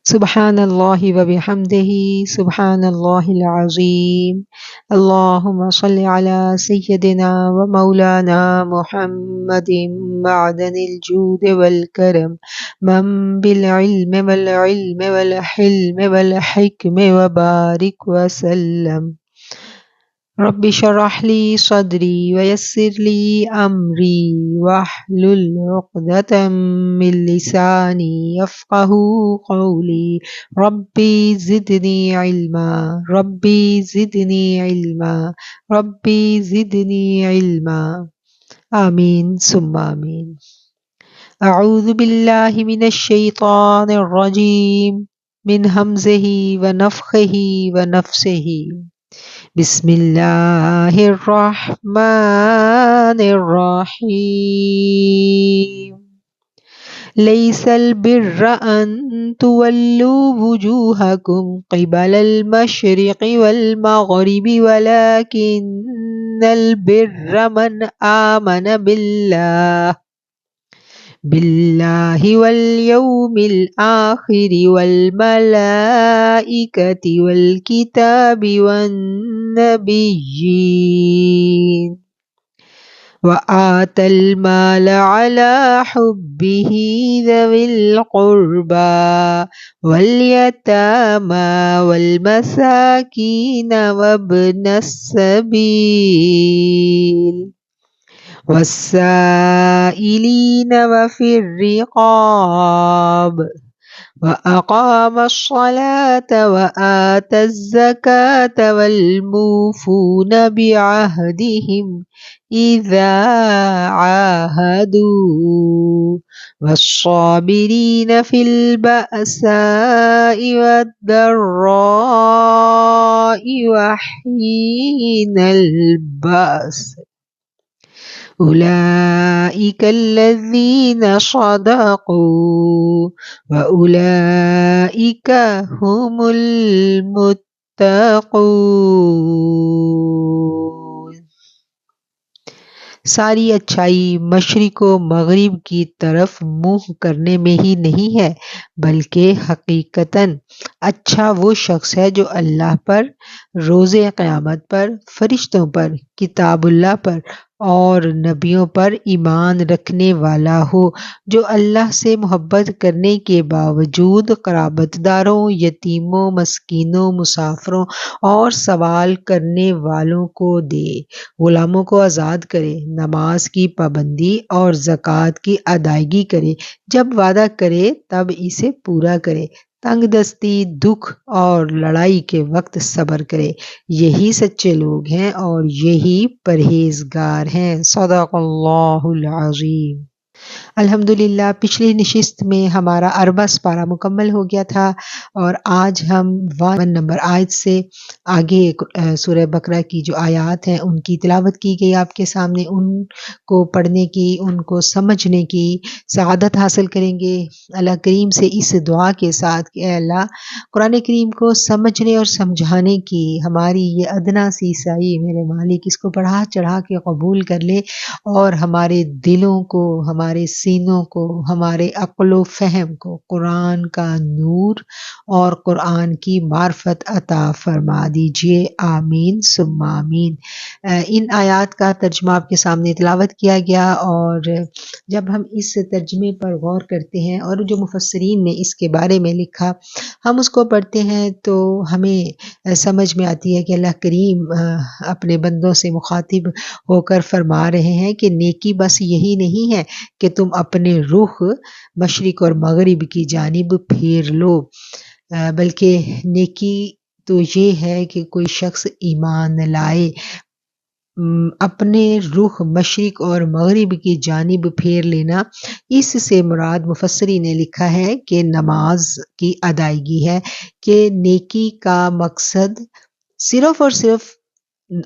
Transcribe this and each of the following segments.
سبحان اللہ و بحمدہ سبحان اللہ العظیم اللہم صل علی سیدنا و مولانا محمد معدن الجود والکرم من بالعلم والحلم والحکم وبارک وسلم رب اشرح لي صدري ويسر لي أمري واحلل عقدة من لساني يفقه قولي ربي زدني علما ربي زدني علما ربي زدني علما آمين ثم آمين أعوذ بالله من الشيطان الرجيم من همزه ونفخه ونفسه بسم اللہ الرحمن الرحیم لیس البر ان تولوا وجوہکم قبل المشرق والمغرب ولكن البر من آمن باللہ والیوم الآخر والملائکۃ والکتاب والنبیین وآتى المال على حبه ذوي القربى واليتامى والمساكين وابن السبيل والسائلين وفي الرقاب وأقام الصلاة وآتى الزكاة والموفون بعهدهم إذا عاهدوا والصابرين في البأساء والضراء وحين البأس أولئك الذين صدقوا وأولئك هم المتقون۔ ساری اچھائی مشرق و مغرب کی طرف منہ کرنے میں ہی نہیں ہے بلکہ حقیقتاً اچھا وہ شخص ہے جو اللہ پر، روز قیامت پر، فرشتوں پر، کتاب اللہ پر اور نبیوں پر ایمان رکھنے والا ہو، جو اللہ سے محبت کرنے کے باوجود قرابت داروں، یتیموں، مسکینوں، مسافروں اور سوال کرنے والوں کو دے، غلاموں کو آزاد کرے، نماز کی پابندی اور زکوٰۃ کی ادائیگی کرے، جب وعدہ کرے تب اسے پورا کرے، تنگ دستی، دکھ اور لڑائی کے وقت صبر کرے، یہی سچے لوگ ہیں اور یہی پرہیزگار ہیں۔ صدق اللہ العظیم۔ الحمدللہ پچھلی نشست میں ہمارا 40 پارہ مکمل ہو گیا تھا اور آج ہم 1 نمبر آیت سے آگے سورہ بقرہ کی جو آیات ہیں ان کی تلاوت کی گئی آپ کے سامنے، ان کو پڑھنے کی، ان کو سمجھنے کی سعادت حاصل کریں گے اللہ کریم سے اس دعا کے ساتھ کہ اے اللہ قرآن کریم کو سمجھنے اور سمجھانے کی ہماری یہ ادنا سی سعی میرے مالک اس کو بڑھا چڑھا کے قبول کر لے اور ہمارے دلوں کو، ہمارے سینوں کو، ہمارے عقل و فہم کو قرآن کا نور اور قرآن کی معرفت عطا فرما دیجیے، آمین ثم آمین۔ ان آیات کا ترجمہ آپ کے سامنے تلاوت کیا گیا اور جب ہم اس ترجمے پر غور کرتے ہیں اور جو مفسرین نے اس کے بارے میں لکھا ہم اس کو پڑھتے ہیں تو ہمیں سمجھ میں آتی ہے کہ اللہ کریم اپنے بندوں سے مخاطب ہو کر فرما رہے ہیں کہ نیکی بس یہی نہیں ہے کہ تم اپنے رخ مشرق اور مغرب کی جانب پھیر لو، بلکہ نیکی تو یہ ہے کہ کوئی شخص ایمان لائے، اپنے رخ مشرق اور مغرب کی جانب پھیر لینا، اس سے مراد مفسرین نے لکھا ہے کہ نماز کی ادائیگی ہے، کہ نیکی کا مقصد صرف اور صرف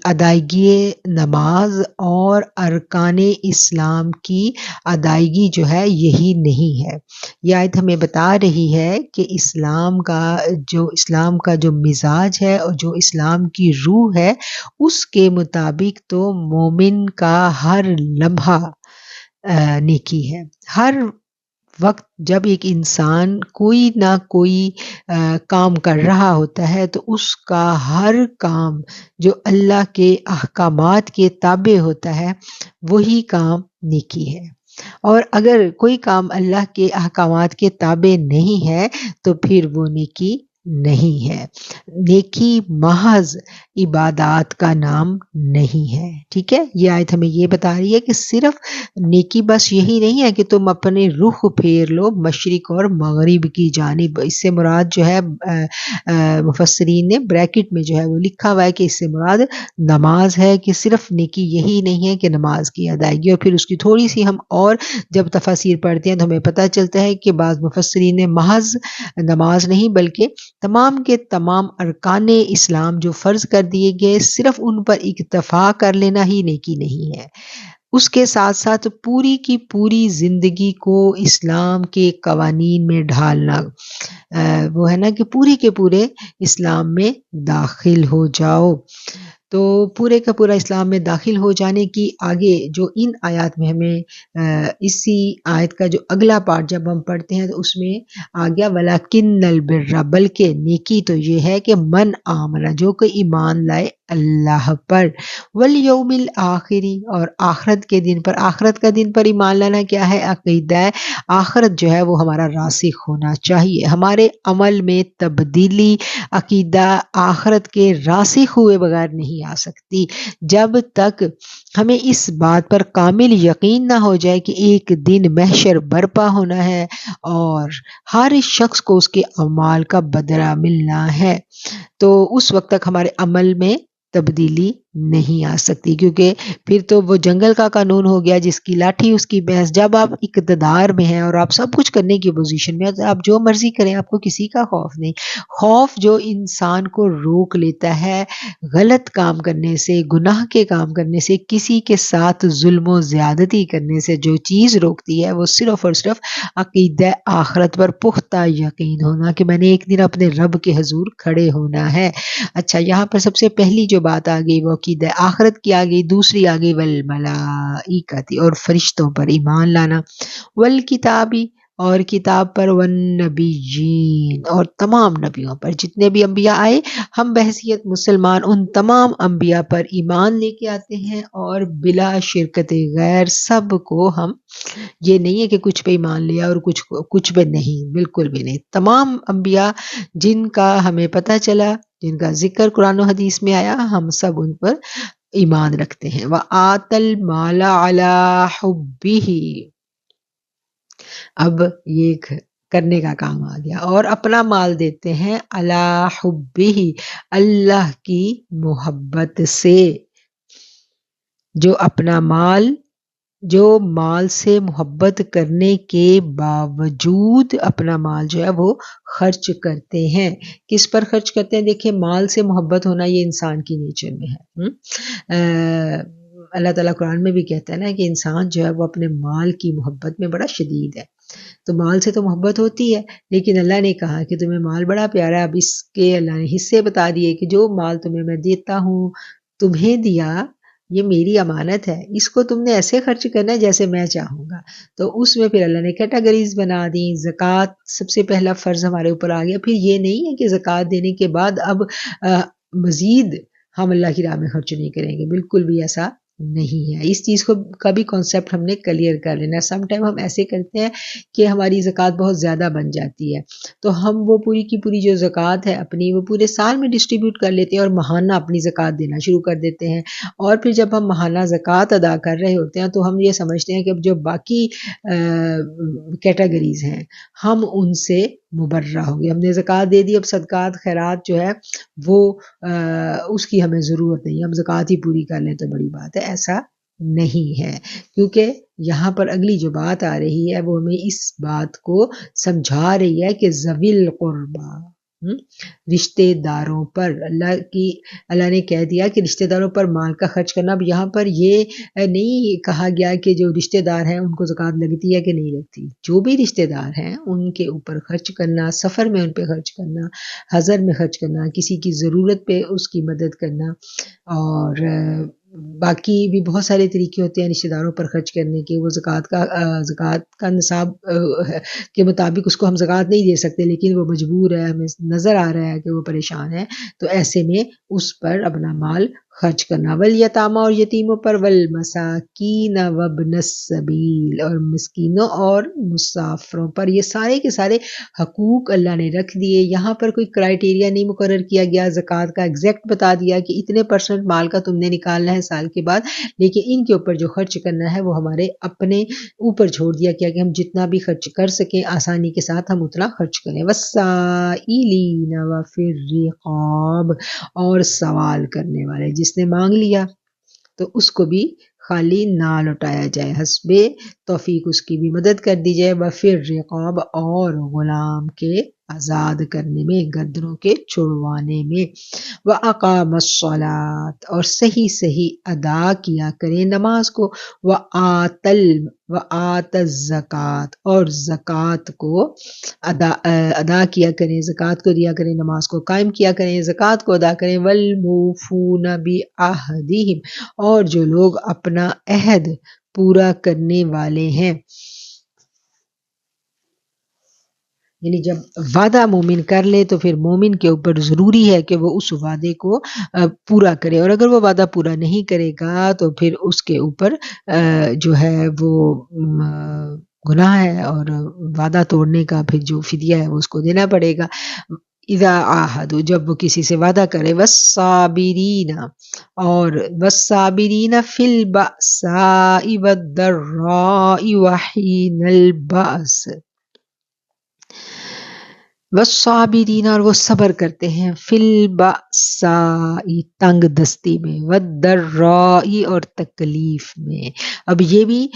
ادائیگی نماز اور ارکان اسلام کی ادائیگی جو ہے یہی نہیں ہے۔ یہ آیت ہمیں بتا رہی ہے کہ اسلام کا جو مزاج ہے اور جو اسلام کی روح ہے اس کے مطابق تو مومن کا ہر لمحہ نیکی ہے، ہر وقت جب ایک انسان کوئی نہ کوئی کام کر رہا ہوتا ہے تو اس کا ہر کام جو اللہ کے احکامات کے تابع ہوتا ہے وہی کام نیکی ہے، اور اگر کوئی کام اللہ کے احکامات کے تابع نہیں ہے تو پھر وہ نیکی نہیں ہے۔ نیکی محض عبادات کا نام نہیں ہے، ٹھیک ہے؟ یہ آیت ہمیں یہ بتا رہی ہے کہ صرف نیکی بس یہی نہیں ہے کہ تم اپنے رخ پھیر لو مشرق اور مغرب کی جانب۔ اس سے مراد جو ہے مفسرین نے بریکٹ میں جو ہے وہ لکھا ہوا ہے کہ اس سے مراد نماز ہے، کہ صرف نیکی یہی نہیں ہے کہ نماز کی ادائیگی، اور پھر اس کی تھوڑی سی ہم اور جب تفاسیر پڑھتے ہیں تو ہمیں پتہ چلتا ہے کہ بعض مفسرین نے محض نماز نہیں بلکہ تمام کے تمام ارکان اسلام جو فرض کر دیے گئے صرف ان پر اکتفا کر لینا ہی نیکی نہیں ہے، اس کے ساتھ ساتھ پوری کی پوری زندگی کو اسلام کے قوانین میں ڈھالنا، وہ ہے نا کہ پورے کے پورے اسلام میں داخل ہو جاؤ۔ تو پورے کا پورا اسلام میں داخل ہو جانے کی آگے جو ان آیات میں ہمیں اسی آیت کا جو اگلا پارٹ جب ہم پڑھتے ہیں تو اس میں آ گیا وَلَكِنَّ الْبِرَّ، بلکہ نیکی تو یہ ہے کہ من آمن، جو کہ ایمان لائے اللہ پر، والیوم الآخری، اور آخرت کے دن پر۔ آخرت کا دن پر ایمان لانا کیا ہے؟ عقیدہ آخرت جو ہے وہ ہمارا راسخ ہونا چاہیے، ہمارے عمل میں تبدیلی عقیدہ آخرت کے راسخ ہوئے بغیر نہیں آ سکتی، جب تک ہمیں اس بات پر کامل یقین نہ ہو جائے کہ ایک دن محشر برپا ہونا ہے اور ہر شخص کو اس کے اعمال کا بدلہ ملنا ہے، تو اس وقت تک ہمارے عمل میں تبدیلی نہیں آ سکتی، کیونکہ پھر تو وہ جنگل کا قانون ہو گیا، جس کی لاٹھی اس کی بھینس۔ جب آپ اقتدار میں ہیں اور آپ سب کچھ کرنے کی پوزیشن میں، آپ جو مرضی کریں، آپ کو کسی کا خوف نہیں۔ خوف جو انسان کو روک لیتا ہے غلط کام کرنے سے، گناہ کے کام کرنے سے، کسی کے ساتھ ظلم و زیادتی کرنے سے، جو چیز روکتی ہے وہ صرف اور صرف عقیدہ آخرت پر پختہ یقین ہونا کہ میں نے ایک دن اپنے رب کے حضور کھڑے ہونا ہے۔ اچھا، یہاں پر سب سے پہلی جو بات آ گئی وہ عقیدہ آخرت کی آ گئی، دوسری آ گئی والملائکۃ، اور فرشتوں پر ایمان لانا، والکتابی، اور کتاب پر، والنبیین، اور تمام نبیوں پر، جتنے بھی انبیاء آئے ہم بحیثیت مسلمان ان تمام انبیاء پر ایمان لے کے آتے ہیں، اور بلا شرکت غیر سب کو ہم، یہ نہیں ہے کہ کچھ پہ ایمان لیا اور کچھ پہ نہیں، بالکل بھی نہیں، تمام انبیاء جن کا ہمیں پتہ چلا، جن کا ذکر قرآن و حدیث میں آیا، ہم سب ان پر ایمان رکھتے ہیں۔ وَآتَى الْمَالَ عَلَى حُبِّهِ، اب یہ کرنے کا کام آ گیا، اور اپنا مال دیتے ہیں علی حبہ، اللہ کی محبت سے، جو اپنا مال، جو مال سے محبت کرنے کے باوجود اپنا مال جو ہے وہ خرچ کرتے ہیں۔ کس پر خرچ کرتے ہیں؟ دیکھیں، مال سے محبت ہونا یہ انسان کی نیچر میں ہے۔ اللہ تعالیٰ قرآن میں بھی کہتا ہے نا کہ انسان جو ہے وہ اپنے مال کی محبت میں بڑا شدید ہے، تو مال سے تو محبت ہوتی ہے، لیکن اللہ نے کہا کہ تمہیں مال بڑا پیارا ہے۔ اب اس کے اللہ نے حصے بتا دیے کہ جو مال تمہیں میں دیتا ہوں، تمہیں دیا، یہ میری امانت ہے، اس کو تم نے ایسے خرچ کرنا ہے جیسے میں چاہوں گا۔ تو اس میں پھر اللہ نے کیٹیگریز بنا دی، زکوٰۃ سب سے پہلا فرض ہمارے اوپر آ گیا۔ پھر یہ نہیں ہے کہ زکوٰۃ دینے کے بعد اب مزید ہم اللہ کی راہ میں خرچ نہیں کریں گے، بالکل بھی ایسا نہیں ہے۔ اس چیز کو کا بھی کانسیپٹ ہم نے کلیئر کر لینا۔ سم ٹائم ہم ایسے کرتے ہیں کہ ہماری زکوٰۃ بہت زیادہ بن جاتی ہے، تو ہم وہ پوری کی پوری جو زکوٰۃ ہے اپنی، وہ پورے سال میں ڈسٹریبیوٹ کر لیتے ہیں اور ماہانہ اپنی زکوٰۃ دینا شروع کر دیتے ہیں، اور پھر جب ہم ماہانہ زکوٰۃ ادا کر رہے ہوتے ہیں تو ہم یہ سمجھتے ہیں کہ اب جو باقی کیٹیگریز ہیں ہم ان سے مبرہ ہو گئے، ہم نے زکوٰۃ دے دی، اب صدقات خیرات جو ہے وہ اس کی ہمیں ضرورت نہیں، ہم زکوٰۃ ہی پوری کر لیں تو بڑی بات ہے۔ ایسا نہیں ہے، کیونکہ یہاں پر اگلی جو بات آ رہی ہے وہ ہمیں اس بات کو سمجھا رہی ہے کہ ذوی القربیٰ، رشتہ داروں پر اللہ نے کہہ دیا کہ رشتہ داروں پر مال کا خرچ کرنا۔ اب یہاں پر یہ نہیں کہا گیا کہ جو رشتہ دار ہیں ان کو زکوٰۃ لگتی ہے کہ نہیں لگتی، جو بھی رشتہ دار ہیں ان کے اوپر خرچ کرنا، سفر میں ان پہ خرچ کرنا، حضر میں خرچ کرنا، کسی کی ضرورت پہ اس کی مدد کرنا، اور باقی بھی بہت سارے طریقے ہوتے ہیں رشتہ داروں پر خرچ کرنے کے. وہ زکوٰۃ کا نصاب کے مطابق اس کو ہم زکوٰۃ نہیں دے سکتے، لیکن وہ مجبور ہے، ہمیں نظر آ رہا ہے کہ وہ پریشان ہے، تو ایسے میں اس پر اپنا مال خرچ کرنا. والیتامى اور یتیموں پر، والمساکین وابن السبیل اور مسکینوں اور مسافروں پر. یہ سارے کے سارے حقوق اللہ نے رکھ دیے. یہاں پر کوئی کرائٹیریا نہیں مقرر کیا گیا زکوٰۃ کا، ایگزیکٹ بتا دیا کہ اتنے % مال کا تم نے نکالنا ہے سال کے بعد، لیکن ان کے اوپر جو خرچ کرنا ہے وہ ہمارے اپنے اوپر چھوڑ دیا کیا کہ ہم جتنا بھی خرچ کر سکیں آسانی کے ساتھ ہم اتنا خرچ کریں. والسائلین وفی الرقاب اور سوال کرنے والے، جس نے مانگ لیا تو اس کو بھی خالی نہ لوٹایا جائے، حسب توفیق اس کی بھی مدد کر دی جائے. وفی الرقاب اور غلام کے آزاد کرنے میں، گردنوں کے چھڑوانے میں. وَأَقَامَ الصَّلَاةَ اور صحیح ادا کیا کریں نماز کو. وَآتَ الزَّكَاةَ اور زکوٰۃ کو ادا کیا کریں، زکوٰۃ کو دیا کریں، نماز کو قائم کیا کریں، زکوٰۃ کو ادا کریں. وَالْمُوفُونَ بِعَهْدِهِمْ اور جو لوگ اپنا عہد پورا کرنے والے ہیں، یعنی جب وعدہ مومن کر لے تو پھر مومن کے اوپر ضروری ہے کہ وہ اس وعدے کو پورا کرے، اور اگر وہ وعدہ پورا نہیں کرے گا تو پھر اس کے اوپر جو ہے وہ گناہ ہے، اور وعدہ توڑنے کا پھر جو فدیہ ہے وہ اس کو دینا پڑے گا. اذا عاہدوا جب وہ کسی سے وعدہ کرے. والصابرین اور والصابرین فی البأساء والضراء وحین البأس. والصابرین اور وہ صبر کرتے ہیں، فی البأساء تنگ دستی میں، والضراء اور تکلیف میں. اب یہ بھی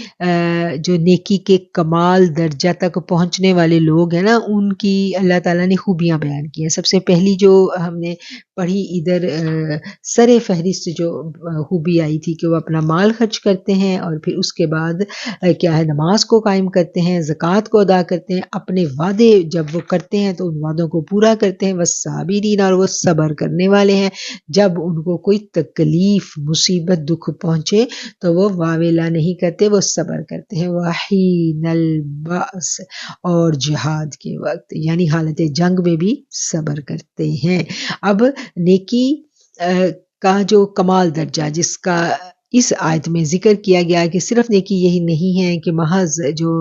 جو نیکی کے کمال درجہ تک پہنچنے والے لوگ ہیں نا، ان کی اللہ تعالیٰ نے خوبیاں بیان کی ہیں. سب سے پہلی جو ہم نے پڑھی ادھر سر فہرست جو خوبی آئی تھی کہ وہ اپنا مال خرچ کرتے ہیں، اور پھر اس کے بعد کیا ہے، نماز کو قائم کرتے ہیں، زکوٰۃ کو ادا کرتے ہیں، اپنے وعدے جب وہ کرتے ہیں تو ان وعدوں کو پورا کرتے ہیں. والصابرین اور وہ صبر کرنے والے ہیں، جب ان کو کوئی تکلیف مصیبت دکھ پہنچے تو وہ واویلا نہیں کرتے، وہ صبر کرتے ہیں. وحین البأس اور جہاد کے وقت یعنی حالت جنگ میں بھی صبر کرتے ہیں. اب نیکی کا جو کمال درجہ جس کا اس آیت میں ذکر کیا گیا کہ صرف نیکی یہی نہیں ہے کہ محض جو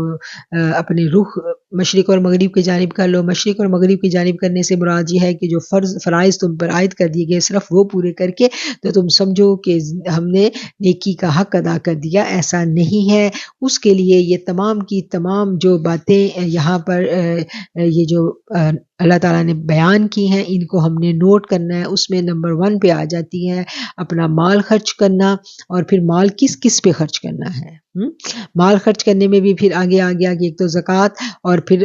اپنے رخ مشرق اور مغرب کی جانب کر لو. مشرق اور مغرب کی جانب کرنے سے مراد یہ ہے کہ جو فرائض تم پر عائد کر دیے گئے صرف وہ پورے کر کے تو تم سمجھو کہ ہم نے نیکی کا حق ادا کر دیا، ایسا نہیں ہے. اس کے لیے یہ تمام کی تمام جو باتیں یہاں پر یہ جو اللہ تعالیٰ نے بیان کی ہیں ان کو ہم نے نوٹ کرنا ہے. اس میں نمبر 1 پہ آ جاتی ہے اپنا مال خرچ کرنا، اور پھر مال کس کس پہ خرچ کرنا ہے. مال خرچ کرنے میں بھی پھر آگے ایک تو زکوٰۃ، اور پھر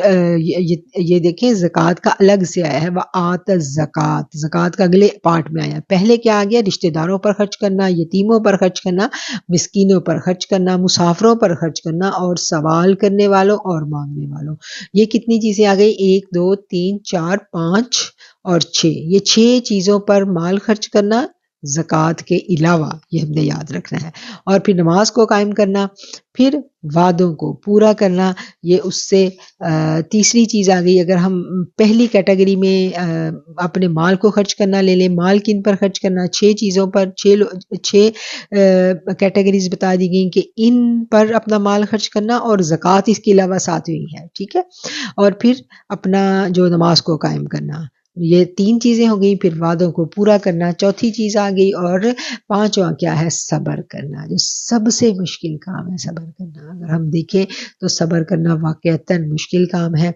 یہ دیکھیں زکوٰۃ کا الگ سے آیا ہے وآت الزکوٰۃ، زکوٰۃ کا اگلے پارٹ میں آیا. پہلے کیا آ گیا؟ رشتہ داروں پر خرچ کرنا، یتیموں پر خرچ کرنا، مسکینوں پر خرچ کرنا، مسافروں پر خرچ کرنا، اور سوال کرنے والوں اور مانگنے والوں. یہ کتنی چیزیں آ گئی؟ 1 2 3 4 5 اور 6. یہ 6 چیزوں پر مال خرچ کرنا زکوٰۃ کے علاوہ، یہ ہم نے یاد رکھنا ہے. اور پھر نماز کو قائم کرنا، پھر وعدوں کو پورا کرنا. یہ اس سے تیسری چیز آ گئی. اگر ہم پہلی کیٹیگری میں اپنے مال کو خرچ کرنا لے لیں، مال کن پر خرچ کرنا؟ 6 چیزوں پر، 6 کیٹیگریز بتا دی گئیں کہ ان پر اپنا مال خرچ کرنا، اور زکوٰۃ اس کے علاوہ 7ویں ہے، ٹھیک ہے. اور پھر اپنا جو نماز کو قائم کرنا، یہ 3 چیزیں ہو گئی. پھر وعدوں کو پورا کرنا 4تھی چیز آ گئی، اور 5واں کیا ہے؟ صبر کرنا، جو سب سے مشکل کام ہے. صبر کرنا اگر ہم دیکھیں تو صبر کرنا واقعتاً مشکل کام ہے.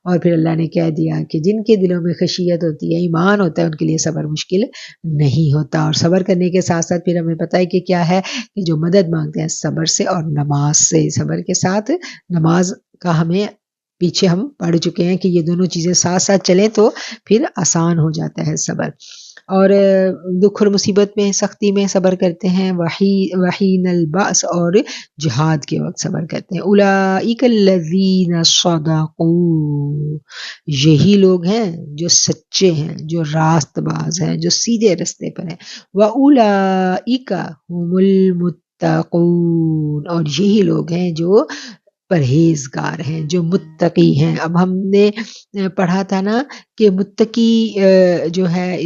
اور پھر اللہ نے کہہ دیا کہ جن کے دلوں میں خشیت ہوتی ہے، ایمان ہوتا ہے، ان کے لیے صبر مشکل نہیں ہوتا. اور صبر کرنے کے ساتھ ساتھ پھر ہمیں پتہ ہے کہ کیا ہے کہ جو مدد مانگتے ہیں صبر سے اور نماز سے. صبر کے ساتھ نماز کا ہمیں پیچھے ہم پڑھ چکے ہیں کہ یہ دونوں چیزیں ساتھ ساتھ چلیں تو پھر آسان ہو جاتا ہے صبر. اور دکھ اور مصیبت میں سختی میں صبر کرتے ہیں، وحین الباس اور جہاد کے وقت صبر کرتے ہیں۔ اولئک الذین صدقوا، یہی لوگ ہیں جو سچے ہیں، جو راست باز ہیں، جو سیدھے رستے پر ہیں۔ واولئک هم المتقون، اور یہی لوگ ہیں جو پرہیزگار ہیں، جو متقی ہیں۔ اب ہم نے پڑھا تھا نا کہ متقی جو ہے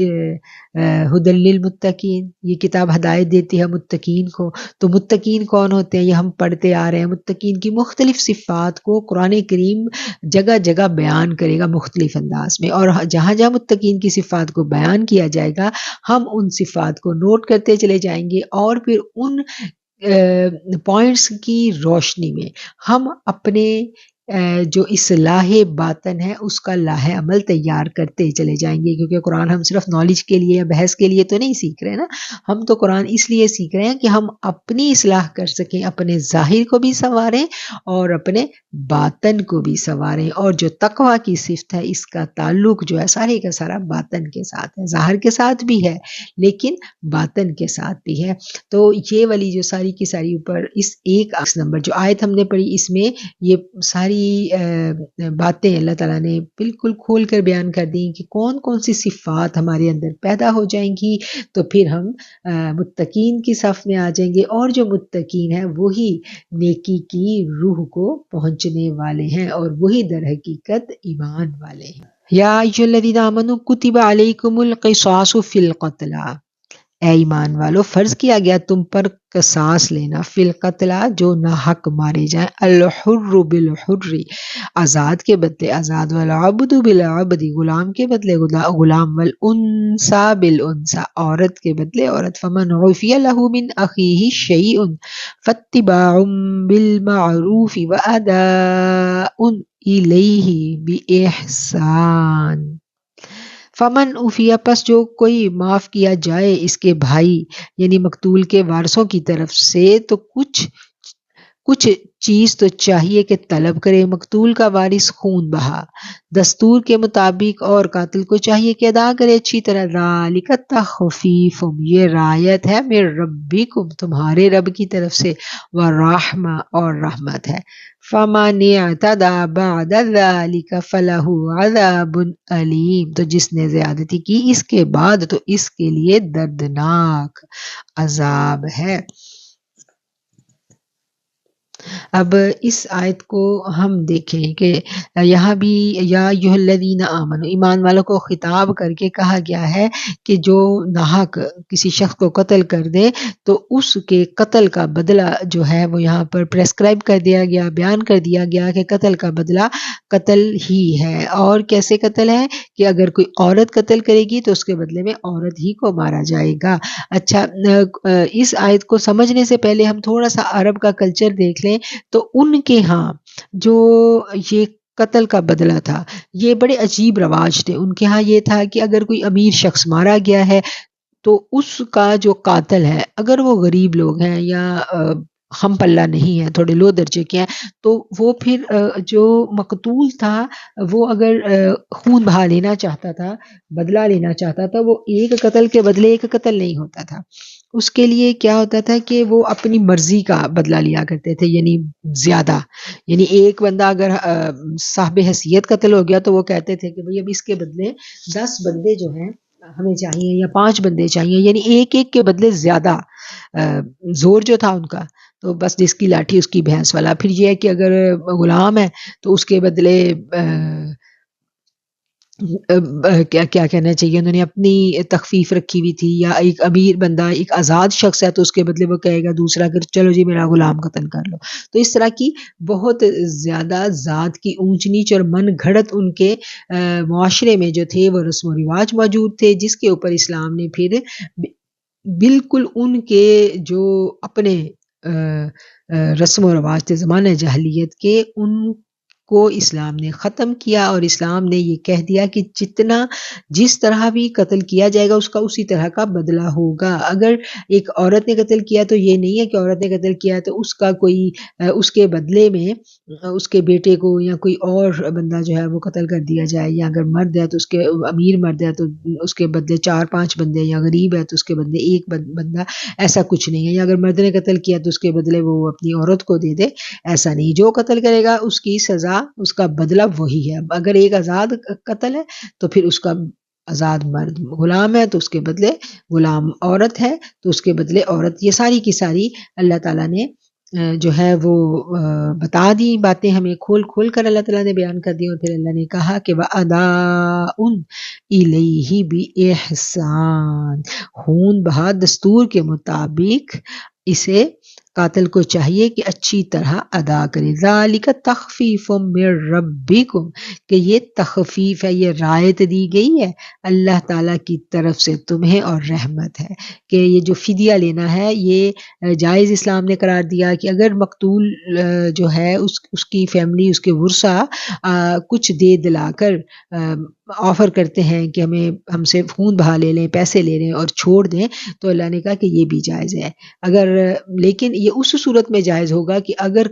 ہدی للمتقین، یہ کتاب ہدایت دیتی ہے متقین کو۔ تو متقین کون ہوتے ہیں یہ ہم پڑھتے آ رہے ہیں۔ متقین کی مختلف صفات کو قرآن کریم جگہ جگہ بیان کرے گا مختلف انداز میں، اور جہاں جہاں متقین کی صفات کو بیان کیا جائے گا ہم ان صفات کو نوٹ کرتے چلے جائیں گے، اور پھر ان پوائنٹس کی روشنی میں ہم اپنے جو اصلاح باطن ہے اس کا لاہ عمل تیار کرتے چلے جائیں گے، کیونکہ قرآن ہم صرف نالج کے لیے یا بحث کے لیے تو نہیں سیکھ رہے نا، ہم تو قرآن اس لیے سیکھ رہے ہیں کہ ہم اپنی اصلاح کر سکیں، اپنے ظاہر کو بھی سنواریں اور اپنے باطن کو بھی سنواریں۔ اور جو تقویٰ کی صفت ہے اس کا تعلق جو ہے سارے کا سارا باطن کے ساتھ ہے، ظاہر کے ساتھ بھی ہے لیکن باطن کے ساتھ بھی ہے۔ تو یہ والی جو ساری کی ساری اوپر اس ایک نمبر جو آیت ہم نے پڑھی اس میں یہ ساری باتیں اللہ تعالیٰ نے بالکل کھول کر بیان کر دی کہ کون کون سی صفات ہمارے اندر پیدا ہو جائیں گی، تو پھر ہم متقین کی صف میں آ جائیں گے، اور جو متقین ہیں وہی نیکی کی روح کو پہنچنے والے ہیں اور وہی در حقیقت ایمان والے ہیں۔ یا ایھا الذین آمنوا کتب علیکم القصاص فی القتلی، اے ایمان والو فرض کیا گیا تم پر قصاص لینا، فی القتلی جو ناحق مارے جائیں، الحر بالحر آزاد کے بدلے آزاد، والعبد بالعبد غلام کے بدلے غلام، والانثی بالانثی عورت کے بدلے عورت، فمن عفی لہ من اخیہ شیء فاتباع بالمعروف واداء الیہ باحسان۔ فمن عفیہ پس جو کوئی معاف کیا جائے اس کے بھائی یعنی مقتول کے وارثوں کی طرف سے، تو کچھ چیز تو چاہیے کہ طلب کرے مقتول کا وارث خون بہا دستور کے مطابق، اور قاتل کو چاہیے کہ ادا کرے اچھی طرح۔ ذالک تخفیف، یہ رعایت ہے من ربکم تمہارے رب کی طرف سے، ورحمہ اور رحمت ہے۔ فمن اعتدی بعد ذلک فلہ عذاب علیم، تو جس نے زیادتی کی اس کے بعد تو اس کے لیے دردناک عذاب ہے۔ اب اس آیت کو ہم دیکھیں کہ یہاں بھی یا ایھا الذین آمنوا ایمان والوں کو خطاب کر کے کہا گیا ہے کہ جو ناحق کسی شخص کو قتل کر دے تو اس کے قتل کا بدلہ جو ہے وہ یہاں پر پریسکرائب کر دیا گیا، بیان کر دیا گیا کہ قتل کا بدلہ قتل ہی ہے۔ اور کیسے قتل ہے کہ اگر کوئی عورت قتل کرے گی تو اس کے بدلے میں عورت ہی کو مارا جائے گا۔ اچھا، اس آیت کو سمجھنے سے پہلے ہم تھوڑا سا عرب کا کلچر دیکھ لیں تو ان کے ہاں جو یہ قتل کا بدلہ تھا یہ بڑے عجیب رواج تھے۔ ان کے ہاں یہ تھا کہ اگر کوئی امیر شخص مارا گیا ہے تو اس کا جو قاتل ہے اگر وہ غریب لوگ ہیں یا ہم پلہ نہیں ہے، تھوڑے لو درجے کے ہیں، تو وہ پھر جو مقتول تھا وہ اگر خون بہا لینا چاہتا تھا، بدلہ لینا چاہتا تھا، وہ ایک قتل کے بدلے ایک قتل نہیں ہوتا تھا۔ اس کے لیے کیا ہوتا تھا کہ وہ اپنی مرضی کا بدلہ لیا کرتے تھے، یعنی زیادہ، یعنی ایک بندہ اگر صاحب حیثیت قتل ہو گیا تو وہ کہتے تھے کہ بھئی اب اس کے بدلے 10 بندے جو ہیں ہمیں چاہیے یا 5 بندے چاہیے، یعنی ایک ایک کے بدلے زیادہ زور جو تھا ان کا، تو بس جس کی لاٹھی اس کی بھینس والا۔ پھر یہ ہے کہ اگر غلام ہے تو اس کے بدلے کیا کہنا چاہیے انہوں نے اپنی تخفیف رکھی ہوئی تھی، یا ایک امیر بندہ ایک آزاد شخص ہے تو اس کے بدلے وہ کہے گا دوسرا کہ چلو جی میرا غلام قتل کر لو۔ تو اس طرح کی بہت زیادہ ذات کی اونچ نیچ اور من گھڑت ان کے معاشرے میں جو تھے وہ رسم و رواج موجود تھے، جس کے اوپر اسلام نے پھر بالکل ان کے جو اپنے رسم و رواج تھے زمانہ جاہلیت کے، ان کو اسلام نے ختم کیا، اور اسلام نے یہ کہہ دیا کہ جس طرح بھی قتل کیا جائے گا اس کا اسی طرح کا بدلہ ہوگا۔ اگر ایک عورت نے قتل کیا تو یہ نہیں ہے کہ عورت نے قتل کیا تو اس کا کوئی اس کے بدلے میں اس کے بیٹے کو یا کوئی اور بندہ جو ہے وہ قتل کر دیا جائے، یا اگر مرد ہے تو اس کے امیر مرد ہے تو اس کے بدلے 4-5 بندے، یا غریب ہے تو اس کے بدلے ایک بندہ، ایسا کچھ نہیں ہے۔ یا اگر مرد نے قتل کیا تو اس کے بدلے وہ اپنی عورت کو دے دے، ایسا نہیں۔ جو قتل کرے گا اس کی سزا، اس کا بدلہ وہی ہے۔ اگر ایک آزاد قتل ہے تو پھر اس کا آزاد مرد، غلام ہے تو اس کے بدلے غلام، عورت ہے تو اس کے بدلے عورت۔ یہ ساری کی ساری اللہ تعالیٰ نے جو ہے وہ بتا دی باتیں ہمیں، کھول کھول کر اللہ تعالیٰ نے بیان کر دی، اور پھر اللہ نے کہا کہ وَأَدَاءٌ إِلَيْهِ بِإِحْسَان، خون بہا دستور کے مطابق اسے قاتل کو چاہیے کہ اچھی طرح ادا کرے۔ ذَلِكَ تَخْفِيفٌ مِّن رَّبِّكُمْ، کہ یہ تخفیف ہے، یہ رعایت دی گئی ہے اللہ تعالیٰ کی طرف سے تمہیں، اور رحمت ہے کہ یہ جو فدیہ لینا ہے یہ جائز اسلام نے قرار دیا کہ اگر مقتول جو ہے اس کی فیملی، اس کے ورثہ کچھ دے دلا کر آفر کرتے ہیں کہ ہم سے خون بہا لے لیں، پیسے لے لیں اور چھوڑ دیں، تو اللہ نے کہا کہ یہ بھی جائز ہے۔ لیکن یہ اس صورت میں جائز ہوگا کہ اگر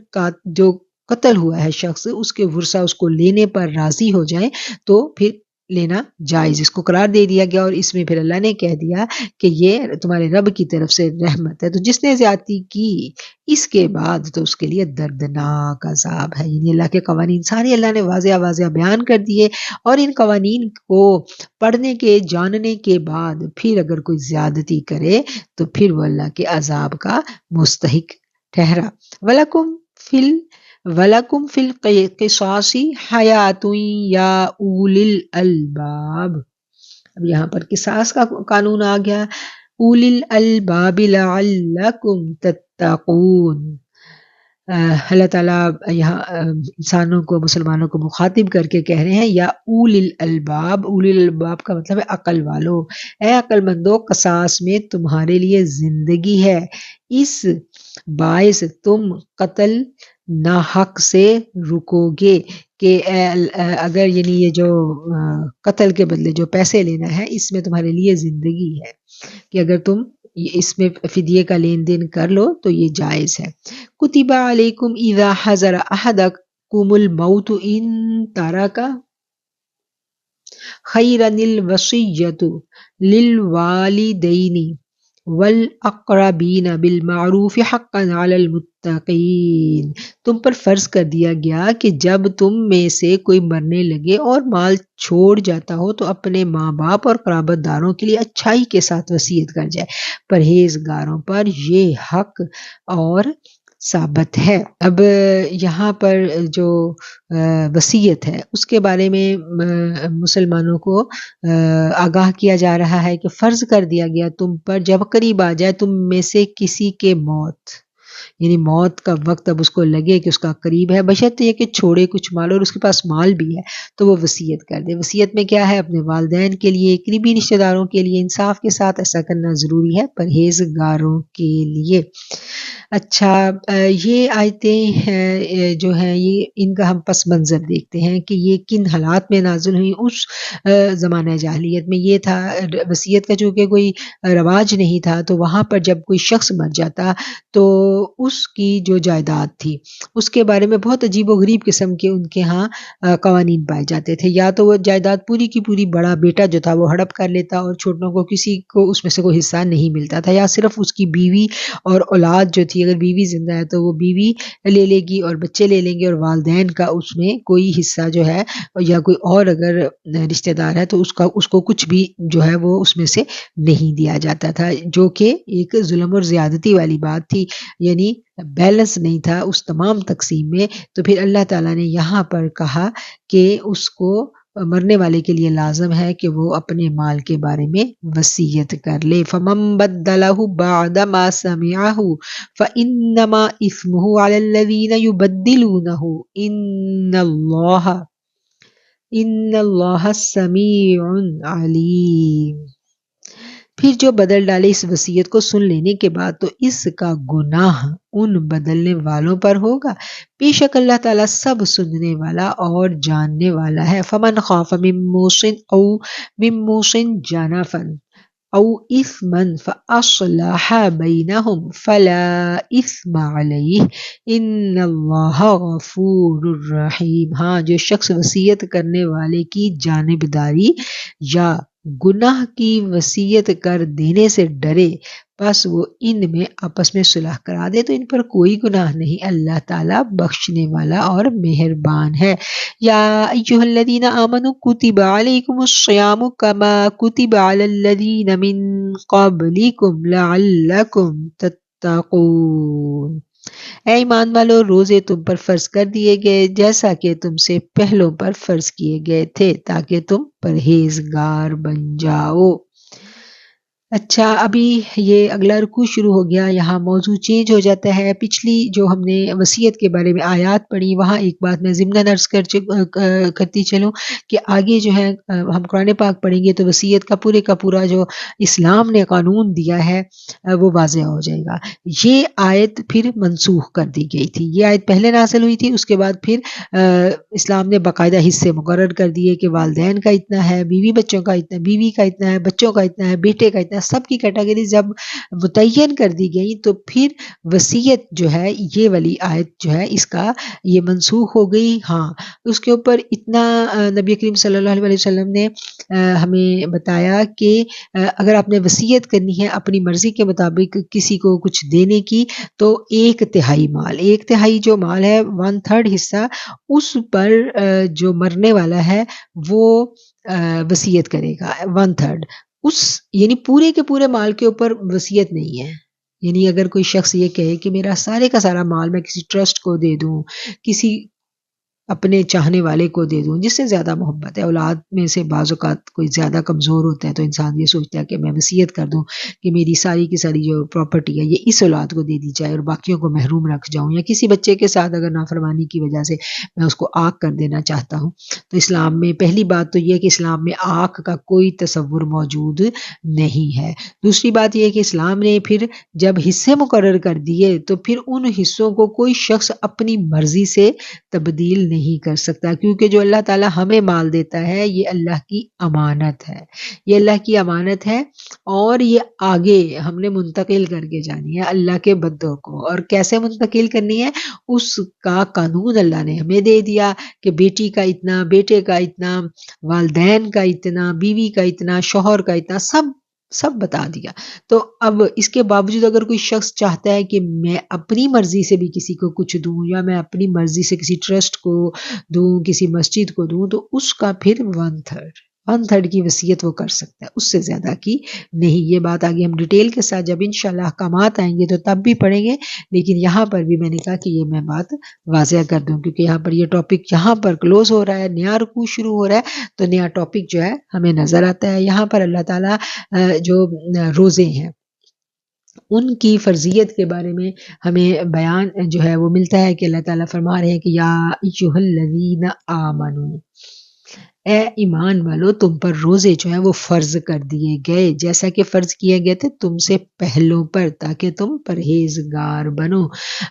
جو قتل ہوا ہے شخص، اس کے ورثہ اس کو لینے پر راضی ہو جائیں تو پھر لینا جائز، اس کو قرار دے دیا گیا۔ اور اس میں پھر اللہ نے کہہ دیا کہ یہ تمہارے رب کی طرف سے رحمت ہے۔ تو جس نے زیادتی کی اس کے بعد تو اس کے لیے دردناک عذاب ہے۔ یعنی اللہ کے قوانین سارے اللہ نے واضح واضح بیان کر دیے، اور ان قوانین کو پڑھنے کے، جاننے کے بعد پھر اگر کوئی زیادتی کرے تو پھر وہ اللہ کے عذاب کا مستحق ٹھہرا۔ وَلَكُمْ فِي الْقِصَاصِ حَيَاتٌ يَا أُولِي الْأَلْبَابِ، اب یہاں پر قصاص کا قانون آ گیا۔ أُولِي الْأَلْبَابِ لَعَلَّكُمْ تَتَّقُونَ، اللہ تعالیٰ یہاں انسانوں کو، مسلمانوں کو مخاطب کر کے کہہ رہے ہیں یا اولی الالباب۔ اولی الالباب کا مطلب ہے عقل والو، اے عقل مندو، قصاص میں تمہارے لیے زندگی ہے، اس باعث تم قتل ناحق سے رکو گے کہ اگر یعنی یہ جو قتل کے بدلے جو پیسے لینا ہے اس میں تمہارے لیے زندگی ہے، کہ اگر تم اس میں فدیے کا لین دین کر لو تو یہ جائز ہے۔ کتب علیکم اذا حضر احدکم الموت ان ترک خیرا الوصیۃ للوالدین والاقربین بالمعروف حقا علی المتقین، تم پر فرض کر دیا گیا کہ جب تم میں سے کوئی مرنے لگے اور مال چھوڑ جاتا ہو تو اپنے ماں باپ اور قرابت داروں کے لیے اچھائی کے ساتھ وصیت کر جائے، پرہیزگاروں پر یہ حق اور ثابت ہے۔ اب یہاں پر جو وصیت ہے اس کے بارے میں مسلمانوں کو آگاہ کیا جا رہا ہے کہ فرض کر دیا گیا تم پر جب قریب آ جائے تم میں سے کسی کے موت، یعنی موت کا وقت اب اس کو لگے کہ اس کا قریب ہے، بشرط یہ کہ چھوڑے کچھ مال اور اس کے پاس مال بھی ہے تو وہ وصیت کر دے۔ وصیت میں کیا ہے؟ اپنے والدین کے لیے، قریبی رشتہ داروں کے لیے انصاف کے ساتھ ایسا کرنا ضروری ہے، پرہیزگاروں کے لیے۔ اچھا، یہ آیتیں جو ہیں یہ ان کا ہم پس منظر دیکھتے ہیں کہ یہ کن حالات میں نازل ہوئی۔ اس زمانہ جاہلیت میں یہ تھا، وصیت کا چونکہ کوئی رواج نہیں تھا تو وہاں پر جب کوئی شخص مر جاتا تو اس کی جو جائیداد تھی اس کے بارے میں بہت عجیب و غریب قسم کے ان کے ہاں قوانین پائے جاتے تھے۔ یا تو وہ جائیداد پوری کی پوری بڑا بیٹا جو تھا وہ ہڑپ کر لیتا اور چھوٹوں کو کسی کو اس میں سے کوئی حصہ نہیں ملتا تھا، یا صرف اس کی بیوی اور اولاد جو تھی، اگر بیوی زندہ ہے تو وہ بیوی لے لے گی اور بچے لے لیں گے، اور والدین کا اس میں کوئی حصہ جو ہے، یا کوئی اور اگر رشتہ دار ہے تو اس کو کچھ بھی جو ہے وہ اس میں سے نہیں دیا جاتا تھا، جو کہ ایک ظلم اور زیادتی والی بات تھی، یعنی بیلنس نہیں تھا اس تمام تقسیم میں۔ تو پھر اللہ تعالیٰ نے یہاں پر کہا کہ اس کو مرنے والے کے لیے لازم ہے کہ وہ اپنے مال کے بارے میں وصیت کر لے۔ فَمَن بَدَّلَهُ بَعْدَ مَا سَمِعَهُ فَإِنَّمَا إِثْمُهُ عَلَى الَّذِينَ يُبَدِّلُونَهُ إِنَّ اللَّهَ سَمِيعٌ عَلِيمٌ۔ پھر جو بدل ڈالے اس وصیت کو سن لینے کے بعد تو اس کا گناہ ان بدلنے والوں پر ہوگا، بے شک اللہ تعالیٰ سب سننے والا اور جاننے والا ہے۔ فمن خاف من موص جنفا او اثما فاصلح بینہم فلا اثم علیہ ان اللہ غفور رحیم۔ ہاں، جو شخص وصیت کرنے والے کی جانبداری یا گناہ کی وصیت کر دینے سے ڈرے، بس وہ ان میں آپس میں صلح کرا دے تو ان پر کوئی گناہ نہیں، اللہ تعالیٰ بخشنے والا اور مہربان ہے۔ یا ایھا الذین آمنوا کتب علیکم الصیام کما کتب علی الذین من قبلکم لعلکم تتقون۔ اے ایمان والو، روزے تم پر فرض کر دیے گئے جیسا کہ تم سے پہلوں پر فرض کیے گئے تھے تاکہ تم پرہیزگار بن جاؤ۔ اچھا، ابھی یہ اگلا رکوع شروع ہو گیا، یہاں موضوع چینج ہو جاتا ہے۔ پچھلی جو ہم نے وصیت کے بارے میں آیات پڑھی، وہاں ایک بات میں ضمناً عرض کرتی چلوں کہ آگے جو ہے ہم قرآن پاک پڑھیں گے تو وصیت کا پورا جو اسلام نے قانون دیا ہے وہ واضح ہو جائے گا۔ یہ آیت پھر منسوخ کر دی گئی تھی، یہ آیت پہلے نازل ہوئی تھی، اس کے بعد پھر اسلام نے باقاعدہ حصے مقرر کر دیے کہ والدین کا اتنا ہے، بیوی بچوں کا اتنا، بیوی کا اتنا ہے، بچوں کا اتنا ہے، بیٹے کا اتنا، سب کی کیٹیگری جب متعین کر دی گئی تو پھر وصیت جو ہے، یہ والی آیت جو ہے اس کا یہ منسوخ ہو گئی۔ ہاں، اس کے اوپر اتنا نبی کریم صلی اللہ علیہ وسلم نے ہمیں بتایا کہ اگر آپ نے وصیت کرنی ہے اپنی مرضی کے مطابق کسی کو کچھ دینے کی تو 1/3 مال، 1/3 جو مال ہے، 1/3 حصہ اس پر جو مرنے والا ہے وہ وصیت کرے گا۔ 1/3 اس یعنی پورے کے پورے مال کے اوپر وصیت نہیں ہے۔ یعنی اگر کوئی شخص یہ کہے کہ میرا سارے کا سارا مال میں کسی ٹرسٹ کو دے دوں، کسی اپنے چاہنے والے کو دے دوں جس سے زیادہ محبت ہے، اولاد میں سے بعض اوقات کوئی زیادہ کمزور ہوتا ہے تو انسان یہ سوچتا ہے کہ میں وصیت کر دوں کہ میری ساری کی ساری جو پراپرٹی ہے یہ اس اولاد کو دے دی جائے اور باقیوں کو محروم رکھ جاؤں، یا کسی بچے کے ساتھ اگر نافرمانی کی وجہ سے میں اس کو آگ کر دینا چاہتا ہوں۔ تو اسلام میں پہلی بات تو یہ ہے کہ اسلام میں آگ کا کوئی تصور موجود نہیں ہے۔ دوسری بات یہ ہے کہ اسلام نے پھر جب حصے مقرر کر دیے تو پھر ان حصوں کو کوئی شخص اپنی مرضی سے تبدیل نہیں کر سکتا، کیونکہ جو اللہ تعالیٰ ہمیں مال دیتا ہے یہ اللہ کی امانت ہے، یہ اللہ کی امانت ہے اور یہ آگے ہم نے منتقل کر کے جانی ہے اللہ کے بندوں کو۔ اور کیسے منتقل کرنی ہے اس کا قانون اللہ نے ہمیں دے دیا کہ بیٹی کا اتنا، بیٹے کا اتنا، والدین کا اتنا، بیوی کا اتنا، شوہر کا اتنا، سب بتا دیا۔ تو اب اس کے باوجود اگر کوئی شخص چاہتا ہے کہ میں اپنی مرضی سے بھی کسی کو کچھ دوں یا میں اپنی مرضی سے کسی ٹرسٹ کو دوں، کسی مسجد کو دوں، تو اس کا پھر 1/3 کی وصیت وہ کر سکتا ہے، اس سے زیادہ کی نہیں۔ یہ بات آگے ہم ڈیٹیل کے ساتھ جب انشاءاللہ احکامات آئیں گے تو تب بھی پڑھیں گے، لیکن یہاں پر بھی میں نے کہا کہ یہ میں بات واضح کر دوں کیونکہ یہاں پر یہ ٹاپک یہاں پر کلوز ہو رہا ہے، نیا رکوع شروع ہو رہا ہے تو نیا ٹاپک جو ہے ہمیں نظر آتا ہے۔ یہاں پر اللہ تعالیٰ جو روزے ہیں ان کی فرضیت کے بارے میں ہمیں بیان جو ہے وہ ملتا ہے کہ اللہ تعالیٰ فرما رہے ہیں کہ یا ایھا الذین آمنو، اے ایمان والو تم پر روزے جو ہیں وہ فرض کر دیے گئے جیسا کہ فرض کیے گئے تھے تم سے پہلوں پر تاکہ تم پرہیزگار بنو۔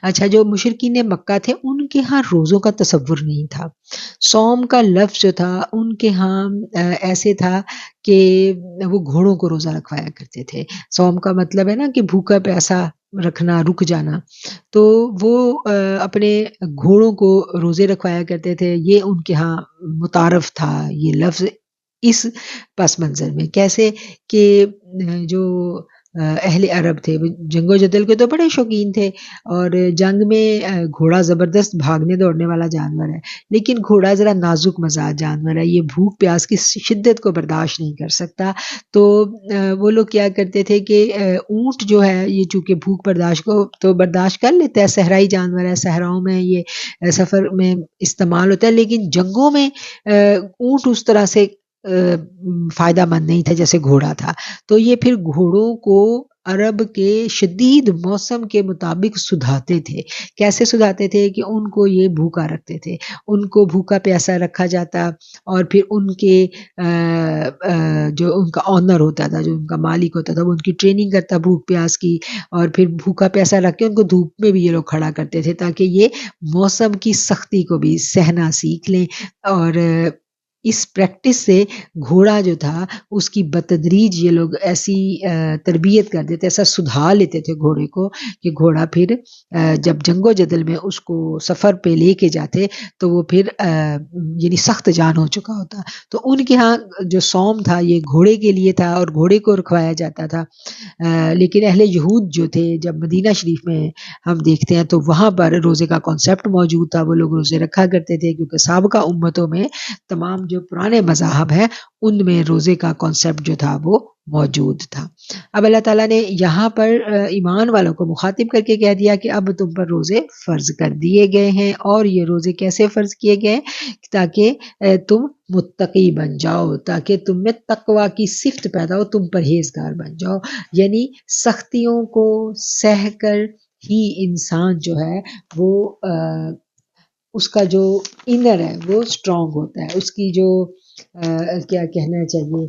اچھا، جو مشرکین مکہ تھے ان کے ہاں روزوں کا تصور نہیں تھا، صوم کا لفظ جو تھا ان کے ہاں ایسے تھا کہ وہ گھوڑوں کو روزہ رکھوایا کرتے تھے۔ صوم کا مطلب ہے نا کہ بھوکا پیاسا رکھنا، رک جانا، تو وہ اپنے گھوڑوں کو روزے رکھوایا کرتے تھے، یہ ان کے ہاں متعارف تھا یہ لفظ اس پس منظر میں۔ کیسے کہ جو اہل عرب تھے وہ جنگ و جدل کے تو بڑے شوقین تھے اور جنگ میں گھوڑا زبردست بھاگنے دوڑنے والا جانور ہے، لیکن گھوڑا ذرا نازک مزاج جانور ہے، یہ بھوک پیاس کی شدت کو برداشت نہیں کر سکتا۔ تو وہ لوگ کیا کرتے تھے کہ اونٹ جو ہے یہ چونکہ بھوک برداشت کو تو برداشت کر لیتا ہے، صحرائی جانور ہے، صحراؤں میں یہ سفر میں استعمال ہوتا ہے، لیکن جنگوں میں اونٹ اس طرح سے فائدہ مند نہیں تھا جیسے گھوڑا تھا۔ تو یہ پھر گھوڑوں کو عرب کے شدید موسم کے مطابق سدھاتے تھے۔ کیسے سدھاتے تھے کہ ان کو یہ بھوکا رکھتے تھے، ان کو بھوکا پیاسا رکھا جاتا اور پھر ان کے جو ان کا آنر ہوتا تھا، جو ان کا مالک ہوتا تھا، وہ ان کی ٹریننگ کرتا بھوک پیاس کی، اور پھر بھوکا پیاسا رکھ کے ان کو دھوپ میں بھی یہ لوگ کھڑا کرتے تھے تاکہ یہ موسم کی سختی کو بھی سہنا سیکھ لیں. اور اس پریکٹس سے گھوڑا جو تھا اس کی بتدریج یہ لوگ ایسی تربیت کر دیتے، ایسا سدھار لیتے تھے گھوڑے کو کہ گھوڑا پھر جب جنگ و جدل میں اس کو سفر پہ لے کے جاتے تو وہ پھر یعنی سخت جان ہو چکا ہوتا. تو ان کے ہاں جو صوم تھا یہ گھوڑے کے لیے تھا اور گھوڑے کو رکھوایا جاتا تھا. لیکن اہل یہود جو تھے، جب مدینہ شریف میں ہم دیکھتے ہیں تو وہاں پر روزے کا کانسیپٹ موجود تھا، وہ لوگ روزے رکھا کرتے تھے، کیونکہ سابقہ امتوں میں تمام جو پرانے مذاہب ہیں ان میں روزے کا کانسیپٹ جو تھا وہ موجود تھا. اب اللہ تعالیٰ نے یہاں پر ایمان والوں کو مخاطب کر کے کہہ دیا کہ اب تم پر روزے فرض کر دیے گئے ہیں. اور یہ روزے کیسے فرض کیے گئے؟ تاکہ تم متقی بن جاؤ، تاکہ تم میں تقوی کی صفت پیدا ہو، تم پرہیزگار بن جاؤ. یعنی سختیوں کو سہ کر ہی انسان جو ہے وہ اس کا جو انر ہے وہ اسٹرانگ ہوتا ہے. اس کی جو کیا کہنا چاہیے،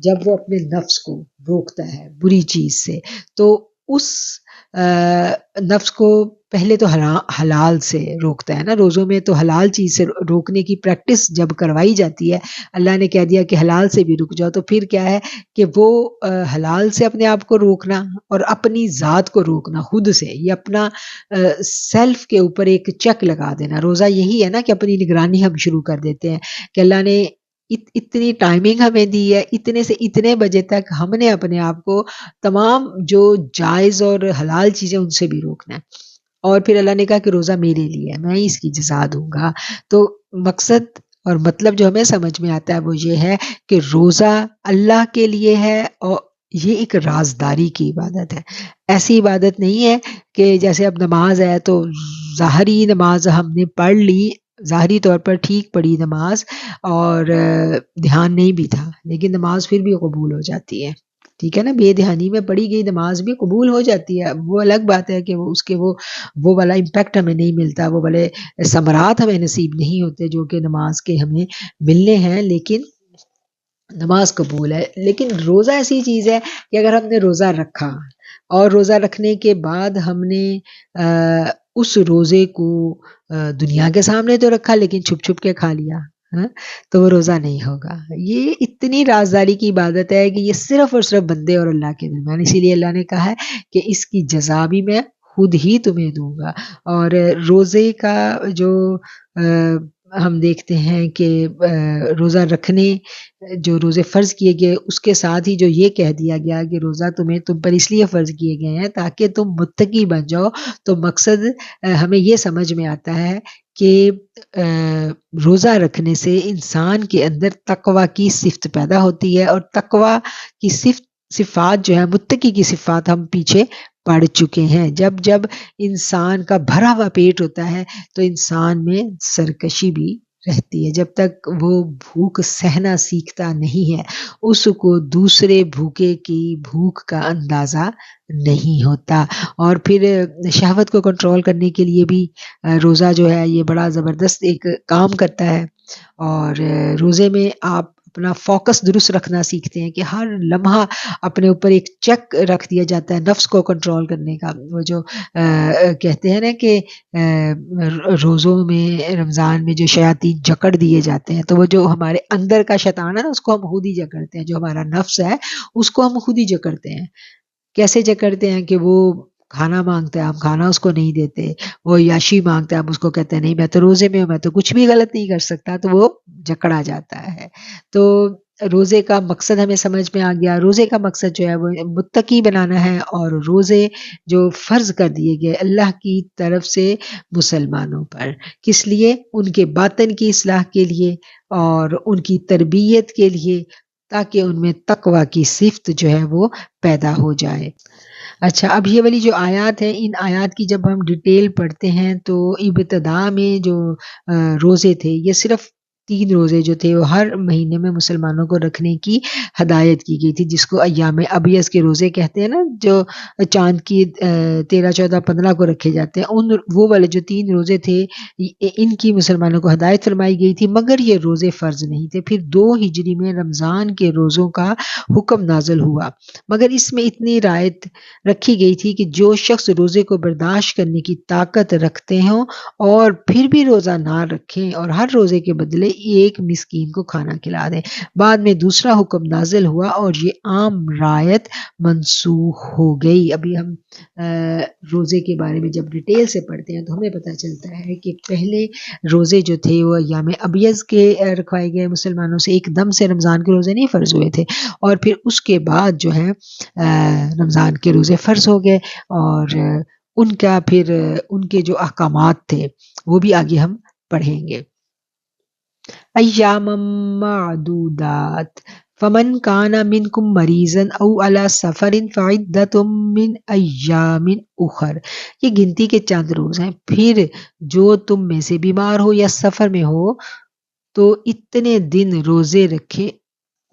جب وہ اپنے نفس کو روکتا ہے بری چیز سے تو اس نفس کو پہلے تو حلال سے روکتا ہے نا. روزوں میں تو حلال چیز سے روکنے کی پریکٹس جب کروائی جاتی ہے، اللہ نے کہہ دیا کہ حلال سے بھی رک جاؤ، تو پھر کیا ہے کہ وہ حلال سے اپنے آپ کو روکنا اور اپنی ذات کو روکنا خود سے، یہ اپنا سیلف کے اوپر ایک چیک لگا دینا. روزہ یہی ہے نا کہ اپنی نگرانی ہم شروع کر دیتے ہیں کہ اللہ نے اتنی ٹائمنگ ہمیں دی ہے، اتنے سے اتنے بجے تک ہم نے اپنے آپ کو تمام جو جائز اور حلال چیزیں ان سے بھی روکنا ہے. اور پھر اللہ نے کہا کہ روزہ میرے لیے ہے، میں اس کی جزا دوں گا. تو مقصد اور مطلب جو ہمیں سمجھ میں آتا ہے وہ یہ ہے کہ روزہ اللہ کے لیے ہے، اور یہ ایک رازداری کی عبادت ہے. ایسی عبادت نہیں ہے کہ جیسے اب نماز ہے تو ظاہری نماز ہم نے پڑھ لی، ظاہری طور پر ٹھیک پڑھی نماز اور دھیان نہیں بھی تھا، لیکن نماز پھر بھی قبول ہو جاتی ہے. ٹھیک ہے نا، بے دھیانی میں پڑھی گئی نماز بھی قبول ہو جاتی ہے. وہ الگ بات ہے کہ وہ اس کے وہ والا امپیکٹ ہمیں نہیں ملتا، وہ والے ثمرات ہمیں نصیب نہیں ہوتے جو کہ نماز کے ہمیں ملنے ہیں. لیکن نماز قبول ہے. لیکن روزہ ایسی چیز ہے کہ اگر ہم نے روزہ رکھا اور روزہ رکھنے کے بعد ہم نے اس روزے کو دنیا کے سامنے تو رکھا لیکن چھپ چھپ کے کھا لیا، تو وہ روزہ نہیں ہوگا. یہ اتنی رازداری کی عبادت ہے کہ یہ صرف اور صرف بندے اور اللہ کے درمیان، اسی لیے اللہ نے کہا ہے کہ اس کی جزا بھی میں خود ہی تمہیں دوں گا. اور روزے کا جو ہم دیکھتے ہیں کہ روزہ رکھنے جو روزے فرض کیے گئے اس کے ساتھ ہی جو یہ کہہ دیا گیا کہ روزہ تم پر اس لیے فرض کیے گئے ہیں تاکہ تم متقی بن جاؤ. تو مقصد ہمیں یہ سمجھ میں آتا ہے کہ روزہ رکھنے سے انسان کے اندر تقوی کی صفت پیدا ہوتی ہے، اور تقوی کی صفات جو ہے متقی کی صفات ہم پیچھے پڑھ چکے ہیں. جب انسان کا بھرا ہوا پیٹ ہوتا ہے تو انسان میں سرکشی بھی رہتی ہے. جب تک وہ بھوک سہنا سیکھتا نہیں ہے اس کو دوسرے بھوکے کی بھوک کا اندازہ نہیں ہوتا. اور پھر شہوت کو کنٹرول کرنے کے لیے بھی روزہ جو ہے یہ بڑا زبردست ایک کام کرتا ہے. اور روزے میں آپ اپنا فوکس درست رکھنا سیکھتے ہیں کہ ہر لمحہ اپنے اوپر ایک چیک رکھ دیا جاتا ہے نفس کو کنٹرول کرنے کا. وہ جو کہتے ہیں نا کہ روزوں میں رمضان میں جو شیاطین جکڑ دیے جاتے ہیں، تو وہ جو ہمارے اندر کا شیطان ہے نا اس کو ہم خود ہی جکڑتے ہیں. جو ہمارا نفس ہے اس کو ہم خود ہی جکڑتے ہیں. کیسے جکڑتے ہیں کہ وہ کھانا مانگتا ہے، ہم کھانا اس کو نہیں دیتے. وہ یاشی مانگتا ہے، ہم اس کو کہتے ہیں نہیں میں تو روزے میں ہوں، میں تو کچھ بھی غلط نہیں کر سکتا، تو وہ جکڑا جاتا ہے. تو روزے کا مقصد ہمیں سمجھ میں آ گیا. روزے کا مقصد جو ہے وہ متقی بنانا ہے، اور روزے جو فرض کر دیے گئے اللہ کی طرف سے مسلمانوں پر، کس لیے؟ ان کے باطن کی اصلاح کے لیے اور ان کی تربیت کے لیے، تاکہ ان میں تقوی کی صفت جو ہے وہ پیدا ہو جائے. اچھا، اب یہ والی جو آیات ہیں، ان آیات کی جب ہم ڈیٹیل پڑھتے ہیں تو ابتدا میں جو روزے تھے یہ صرف 3 روزے جو تھے وہ ہر مہینے میں مسلمانوں کو رکھنے کی ہدایت کی گئی تھی، جس کو ایام ابیض کے روزے کہتے ہیں نا، جو چاند کی 13 14 15 کو رکھے جاتے ہیں، وہ والے جو 3 روزے تھے ان کی مسلمانوں کو ہدایت فرمائی گئی تھی، مگر یہ روزے فرض نہیں تھے۔ پھر 2 ہجری میں رمضان کے روزوں کا حکم نازل ہوا، مگر اس میں اتنی رعایت رکھی گئی تھی کہ جو شخص روزے کو برداشت کرنے کی طاقت رکھتے ہوں اور پھر بھی روزہ نہ رکھیں اور ہر روزے کے بدلے ایک مسکین کو کھانا کھلا دیں۔ بعد میں دوسرا حکم نازل ہوا اور یہ عام رعایت منسوخ ہو گئی۔ ابھی ہم روزے کے بارے میں جب ڈیٹیل سے پڑھتے ہیں تو ہمیں پتہ چلتا ہے کہ پہلے روزے جو تھے وہ ایام ابیض کے رکھوائے گئے مسلمانوں سے، ایک دم سے رمضان کے روزے نہیں فرض ہوئے تھے، اور پھر اس کے بعد جو ہے رمضان کے روزے فرض ہو گئے، اور ان کا پھر ان کے جو احکامات تھے وہ بھی آگے ہم پڑھیں گے۔ ایام معدودات فمن کان منکم مریضا او علی سفر فعدۃ من ایام اخر، یہ گنتی کے چند روز ہیں، پھر جو تم میں سے بیمار ہو یا سفر میں ہو تو اتنے دن روزے رکھے،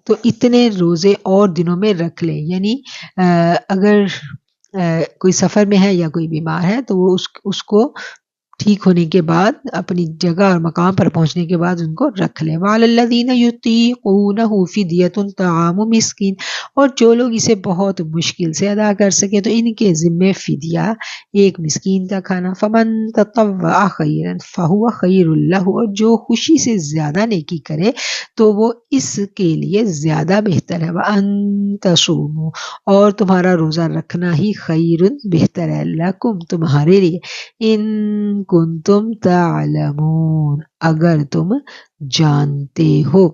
تو اتنے روزے اور دنوں میں رکھ لے، یعنی اگر کوئی سفر میں ہے یا کوئی بیمار ہے تو وہ اس کو ٹھیک ہونے کے بعد اپنی جگہ اور مقام پر پہنچنے کے بعد ان کو رکھ لیں۔ وعلی الذین یطیقونہ فدیۃ طعام مسکین، اور جو لوگ اسے بہت مشکل سے ادا کر سکے تو ان کے ذمے فدیہ ایک مسکین کا کھانا۔ فمن تطوع خیرا فہو خیر لہ، اور جو خوشی سے زیادہ نیکی کرے تو وہ اس کے لیے زیادہ بہتر ہے۔ وان تصوموا، اور تمہارا روزہ رکھنا ہی خیر بہتر ہے، لکم تمہارے لیے، ان کنتم تعلمون اگر تم جانتے ہو۔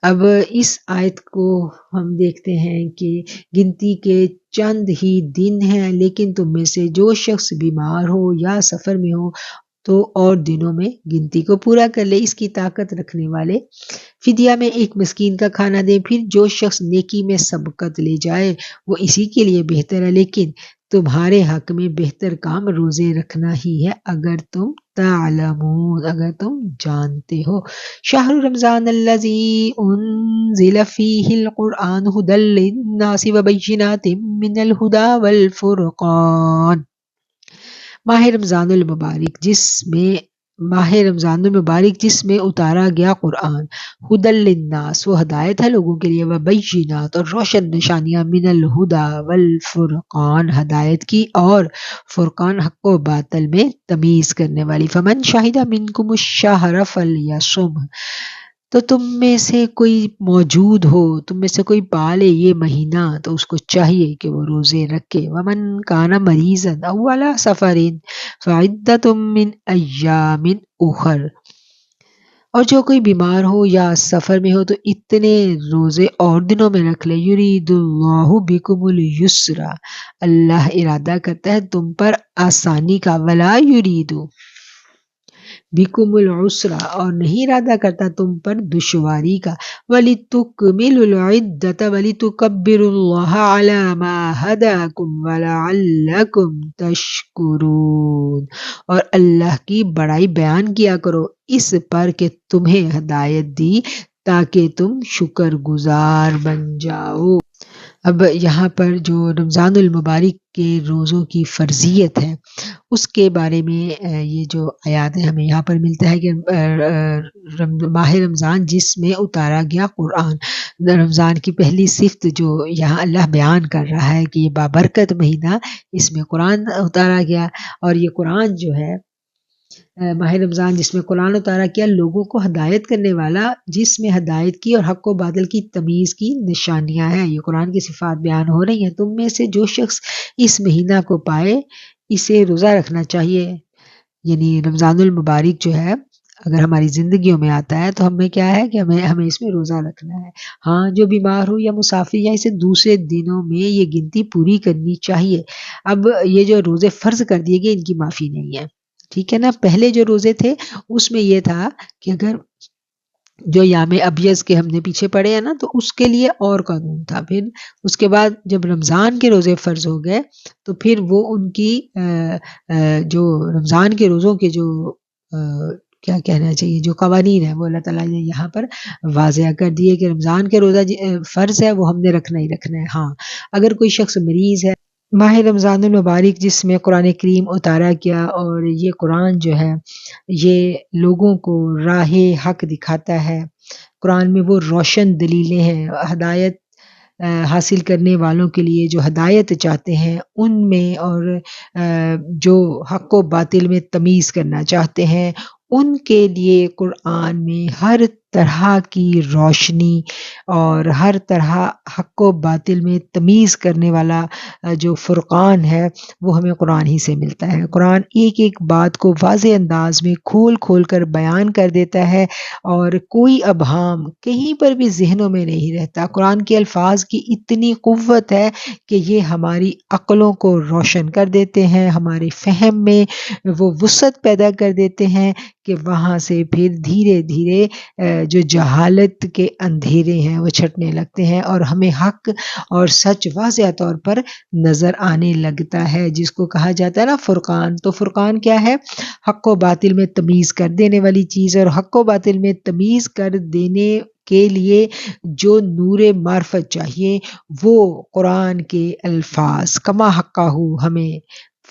اب اس آیت کو ہم دیکھتے ہیں کہ گنتی کے چند ہی دن ہیں، لیکن تم میں سے جو شخص بیمار ہو یا سفر میں ہو تو اور دنوں میں گنتی کو پورا کر لے، اس کی طاقت رکھنے والے فدیہ میں ایک مسکین کا کھانا دیں۔ پھر جو شخص نیکی میں سبقت لے جائے وہ اسی کے لیے بہتر ہے، لیکن تمہارے حق میں بہتر کام روزے رکھنا ہی ہے اگر تم تعلمون، اگر تم جانتے ہو۔ شہر رمضان الذی انزل فیہ القرآن ھدی للناس وبینات من الھدی والفرقان، ماہ رمضان المبارک جس میں اتارا گیا قرآن، ھدی للناس وہ ہدایت ہے لوگوں کے لیے، وبینات اور روشن نشانیاں، من الھدی والفرقان ہدایت کی اور فرقان حق و باطل میں تمیز کرنے والی۔ فمن شہد منکم الشہر فلیصم، تو تم میں سے کوئی موجود ہو، تم میں سے کوئی پالے یہ مہینہ تو اس کو چاہیے کہ وہ روزے رکھے۔ ومن کان مریضا او علی سفر فعدۃ من ایام اخر، اور جو کوئی بیمار ہو یا سفر میں ہو تو اتنے روزے اور دنوں میں رکھ لے۔ یرید اللہ بکم اليسر، اللہ ارادہ کرتا ہے تم پر آسانی کا، ولا یرید بکم العسر، اور نہیں ارادہ کرتا تم پر دشواری کا، وَلِتُكْمِلُوا الْعِدَّةَ وَلِتُكَبِّرُوا اللَّهَ عَلَى مَا هَدَاكُمْ وَلَعَلَّكُمْ تَشْكُرُونَ، اور اللہ کی بڑائی بیان کیا کرو اس پر کہ تمہیں ہدایت دی تاکہ تم شکر گزار بن جاؤ۔ اب یہاں پر جو رمضان المبارک کے روزوں کی فرضیت ہے اس کے بارے میں یہ جو آیات ہے ہمیں یہاں پر ملتا ہے کہ ماہ رمضان جس میں اتارا گیا قرآن، رمضان کی پہلی صفت جو یہاں اللہ بیان کر رہا ہے کہ یہ بابرکت مہینہ، اس میں قرآن اتارا گیا، اور یہ قرآن جو ہے ماہ رمضان جس میں قرآن اتارا کیا، لوگوں کو ہدایت کرنے والا، جس میں ہدایت کی اور حق و باطل کی تمیز کی نشانیاں ہیں، یہ قرآن کی صفات بیان ہو رہی ہیں۔ تم میں سے جو شخص اس مہینہ کو پائے اسے روزہ رکھنا چاہیے، یعنی رمضان المبارک جو ہے اگر ہماری زندگیوں میں آتا ہے تو ہمیں کیا ہے کہ ہمیں اس میں روزہ رکھنا ہے۔ ہاں جو بیمار ہو یا مسافر یا اسے دوسرے دنوں میں یہ گنتی پوری کرنی چاہیے۔ اب یہ جو روزے فرض کر دیے گئے ان کی معافی نہیں ہے، ٹھیک ہے نا۔ پہلے جو روزے تھے اس میں یہ تھا کہ اگر جو یام ابیض کے ہم نے پیچھے پڑے ہیں نا تو اس کے لیے اور قانون تھا، پھر اس کے بعد جب رمضان کے روزے فرض ہو گئے تو پھر وہ ان کی جو رمضان کے روزوں کے جو کیا کہنا چاہیے، جو قوانین ہیں وہ اللہ تعالیٰ نے یہاں پر واضح کر دیے کہ رمضان کے روزہ فرض ہے، وہ ہم نے رکھنا ہی رکھنا ہے۔ ہاں، اگر کوئی شخص مریض ہے، ماہ رمضان المبارک جس میں قرآن کریم اتارا گیا، اور یہ قرآن جو ہے یہ لوگوں کو راہ حق دکھاتا ہے، قرآن میں وہ روشن دلیلیں ہیں، ہدایت حاصل کرنے والوں کے لیے جو ہدایت چاہتے ہیں ان میں، اور جو حق و باطل میں تمیز کرنا چاہتے ہیں ان کے لیے قرآن میں ہر طرح کی روشنی اور ہر طرح حق و باطل میں تمیز کرنے والا جو فرقان ہے وہ ہمیں قرآن ہی سے ملتا ہے۔ قرآن ایک ایک بات کو واضح انداز میں کھول کھول کر بیان کر دیتا ہے، اور کوئی ابہام کہیں پر بھی ذہنوں میں نہیں رہتا۔ قرآن کے الفاظ کی اتنی قوت ہے کہ یہ ہماری عقلوں کو روشن کر دیتے ہیں، ہمارے فہم میں وہ وسعت پیدا کر دیتے ہیں کہ وہاں سے پھر دھیرے دھیرے جو جہالت کے اندھیرے ہیں وہ چھٹنے لگتے ہیں، اور ہمیں حق اور سچ واضح طور پر نظر آنے لگتا ہے، جس کو کہا جاتا ہے نا فرقان۔ تو فرقان کیا ہے؟ حق و باطل میں تمیز کر دینے والی چیز، اور حق و باطل میں تمیز کر دینے کے لیے جو نور معرفت چاہیے وہ قرآن کے الفاظ کما حقہ ہمیں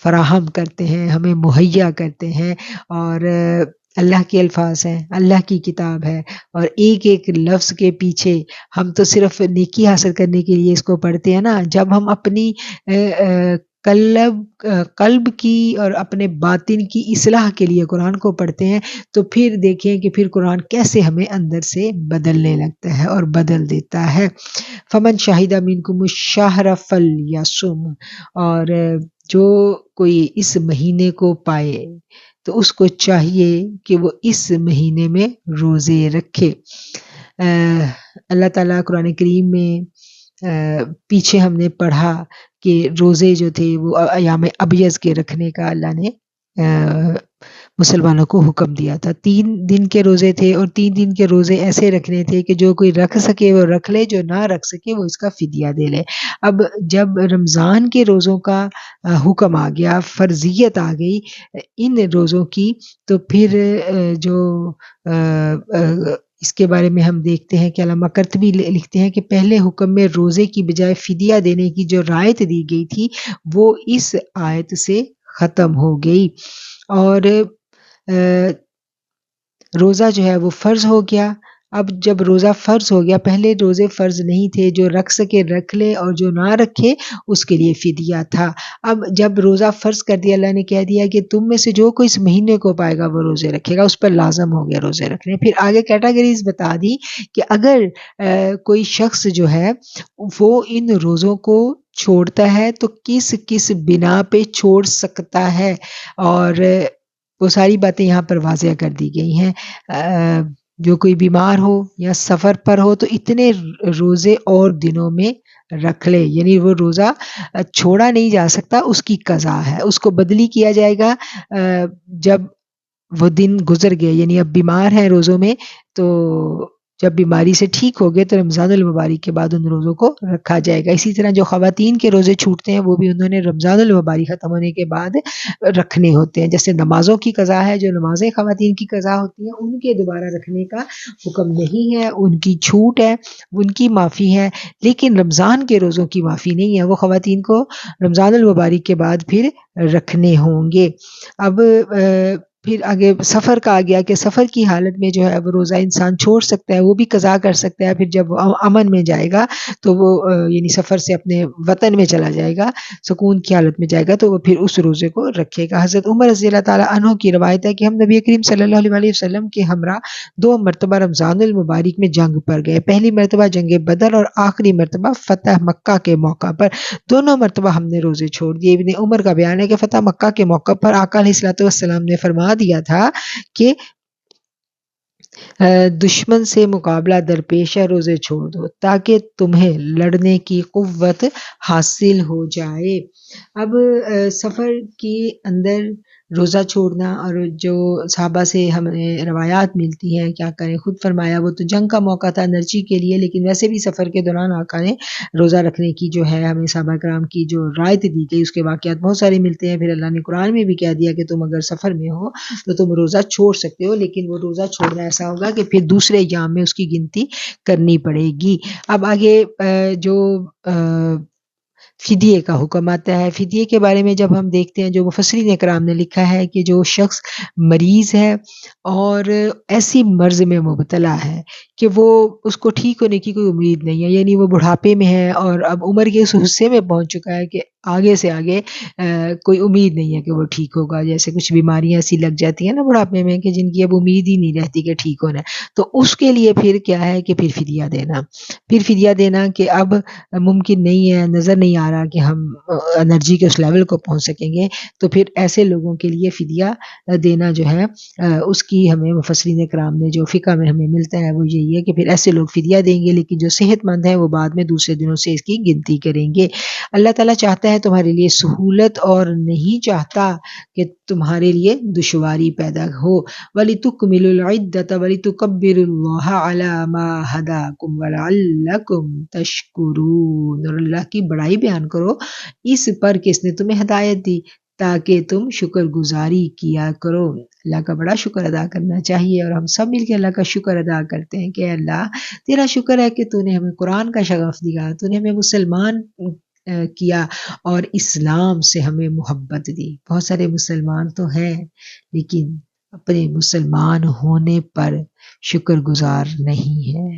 فراہم کرتے ہیں، ہمیں مہیا کرتے ہیں، اور اللہ کے الفاظ ہیں، اللہ کی کتاب ہے، اور ایک ایک لفظ کے پیچھے ہم تو صرف نیکی حاصل کرنے کے لیے اس کو پڑھتے ہیں نا۔ جب ہم اپنی قلب کی اور اپنے باطن کی اصلاح کے لیے قرآن کو پڑھتے ہیں تو پھر دیکھیں کہ پھر قرآن کیسے ہمیں اندر سے بدلنے لگتا ہے اور بدل دیتا ہے۔ فمن شاہد منکم الشہر فلیصم، اور جو کوئی اس مہینے کو پائے تو اس کو چاہیے کہ وہ اس مہینے میں روزے رکھے۔ اللہ تعالیٰ قرآن کریم میں پیچھے ہم نے پڑھا کہ روزے جو تھے وہ ایام ابیض کے رکھنے کا اللہ نے مسلمانوں کو حکم دیا تھا۔ 3 دن کے روزے تھے، اور 3 دن کے روزے ایسے رکھنے تھے کہ جو کوئی رکھ سکے وہ رکھ لے، جو نہ رکھ سکے وہ اس کا فدیہ دے لے۔ اب جب رمضان کے روزوں کا حکم آ گیا، فرضیت آ گئی ان روزوں کی، تو پھر جو اس کے بارے میں ہم دیکھتے ہیں کہ علامہ قرطبی لکھتے ہیں کہ پہلے حکم میں روزے کی بجائے فدیہ دینے کی جو رعایت دی گئی تھی وہ اس آیت سے ختم ہو گئی، اور روزہ جو ہے وہ فرض ہو گیا۔ اب جب روزہ فرض ہو گیا، پہلے روزے فرض نہیں تھے، جو رکھ سکے رکھ لے اور جو نہ رکھے اس کے لیے فدیہ تھا۔ اب جب روزہ فرض کر دیا، اللہ نے کہہ دیا کہ تم میں سے جو کوئی اس مہینے کو پائے گا وہ روزے رکھے گا، اس پر لازم ہو گیا روزے رکھنے۔ پھر آگے کیٹیگریز بتا دی کہ اگر کوئی شخص جو ہے وہ ان روزوں کو چھوڑتا ہے تو کس کس بنا پہ چھوڑ سکتا ہے، اور وہ ساری باتیں یہاں پر واضح کر دی گئی ہیں۔ جو کوئی بیمار ہو یا سفر پر ہو تو اتنے روزے اور دنوں میں رکھ لے، یعنی وہ روزہ چھوڑا نہیں جا سکتا، اس کی قضا ہے، اس کو بدلی کیا جائے گا جب وہ دن گزر گئے، یعنی اب بیمار ہیں روزوں میں، تو جب بیماری سے ٹھیک ہو گئے تو رمضان المبارک کے بعد ان روزوں کو رکھا جائے گا۔ اسی طرح جو خواتین کے روزے چھوٹتے ہیں وہ بھی انہوں نے رمضان المبارک ختم ہونے کے بعد رکھنے ہوتے ہیں، جیسے نمازوں کی قضا ہے، جو نمازیں خواتین کی قضا ہوتی ہیں ان کے دوبارہ رکھنے کا حکم نہیں ہے، ان کی چھوٹ ہے، ان کی معافی ہے، لیکن رمضان کے روزوں کی معافی نہیں ہے، وہ خواتین کو رمضان المبارک کے بعد پھر رکھنے ہوں گے۔ اب پھر آگے سفر کا آ گیا کہ سفر کی حالت میں جو ہے وہ روزہ انسان چھوڑ سکتا ہے، وہ بھی قضا کر سکتا ہے، پھر جب وہ امن میں جائے گا تو وہ یعنی سفر سے اپنے وطن میں چلا جائے گا، سکون کی حالت میں جائے گا تو وہ پھر اس روزے کو رکھے گا۔ حضرت عمر رضی اللہ تعالیٰ عنہ کی روایت ہے کہ ہم نبی کریم صلی اللہ علیہ وسلم کے ہمراہ 2 مرتبہ رمضان المبارک میں جنگ پر گئے، پہلی مرتبہ جنگ بدر اور آخری مرتبہ فتح مکہ کے موقع پر، دونوں مرتبہ ہم نے روزے چھوڑ دیے۔ ابن عمر کا بیان ہے کہ فتح مکہ کے موقع پر آقا علیہ الصلوۃ والسلام نے فرما دیا تھا کہ دشمن سے مقابلہ درپیش ہے، روزے چھوڑ دو تاکہ تمہیں لڑنے کی قوت حاصل ہو جائے۔ اب سفر کے اندر روزہ چھوڑنا، اور جو صحابہ سے ہمیں روایات ملتی ہیں کیا کریں، خود فرمایا وہ تو جنگ کا موقع تھا انرجی کے لیے، لیکن ویسے بھی سفر کے دوران آقا نے روزہ رکھنے کی جو ہے ہمیں صحابہ کرام کی جو رعایت دی گئی اس کے واقعات بہت سارے ملتے ہیں۔ پھر اللہ نے قرآن میں بھی کہہ دیا کہ تم اگر سفر میں ہو تو تم روزہ چھوڑ سکتے ہو، لیکن وہ روزہ چھوڑنا ایسا ہوگا کہ پھر دوسرے ایام میں اس کی گنتی کرنی پڑے گی۔ اب آگے جو فدیے کا حکم آتا ہے، فدیے کے بارے میں جب ہم دیکھتے ہیں جو مفسرین اکرام نے لکھا ہے کہ جو شخص مریض ہے اور ایسی مرض میں مبتلا ہے کہ وہ اس کو ٹھیک ہونے کی کوئی امید نہیں ہے، یعنی وہ بڑھاپے میں ہے اور اب عمر کے اس حصے میں پہنچ چکا ہے کہ آگے سے آگے کوئی امید نہیں ہے کہ وہ ٹھیک ہوگا، جیسے کچھ بیماریاں ایسی لگ جاتی ہیں نا بڑھاپے میں کہ جن کی اب امید ہی نہیں رہتی کہ ٹھیک ہونا ہے، تو اس کے لیے پھر کیا ہے کہ پھر فدیہ دینا کہ اب ممکن نہیں ہے، نظر نہیں آ رہا کہ ہم انرجی کے اس لیول کو پہنچ سکیں گے، تو پھر ایسے لوگوں کے لیے فدیہ دینا جو ہے اس کی ہمیں مفسرین اکرام نے جو فقہ میں ہمیں ملتا ہے وہ یہی ہے کہ پھر ایسے لوگ فدیہ دیں گے، لیکن جو صحت مند ہیں وہ بعد میں دوسرے دنوں سے اس کی گنتی کریں گے۔ اللہ تعالیٰ چاہتا ہے تمہارے لیے سہولت اور نہیں چاہتا کہ تمہارے لیے دشواری پیدا ہو۔ وَلِتُكْمِلُوا الْعِدَّةَ وَلِتُكَبِّرُوا اللَّهَ عَلَى مَا هَدَاكُمْ وَلَعَلَّكُمْ تَشْكُرُونَ، اور اللہ کی بڑائی بیان کرو اس پر کہ اس نے تمہیں ہدایت دی تاکہ تم شکر گزاری کیا کرو۔ اللہ کا بڑا شکر ادا کرنا چاہیے، اور ہم سب مل کے اللہ کا شکر ادا کرتے ہیں کہ اللہ تیرا شکر ہے کہ تو نے ہمیں قرآن کا شغف دیا، تو نے ہمیں مسلمان کیا اور اسلام سے ہمیں محبت دی۔ بہت سارے مسلمان تو ہیں لیکن اپنے مسلمان ہونے پر شکر گزار نہیں ہے،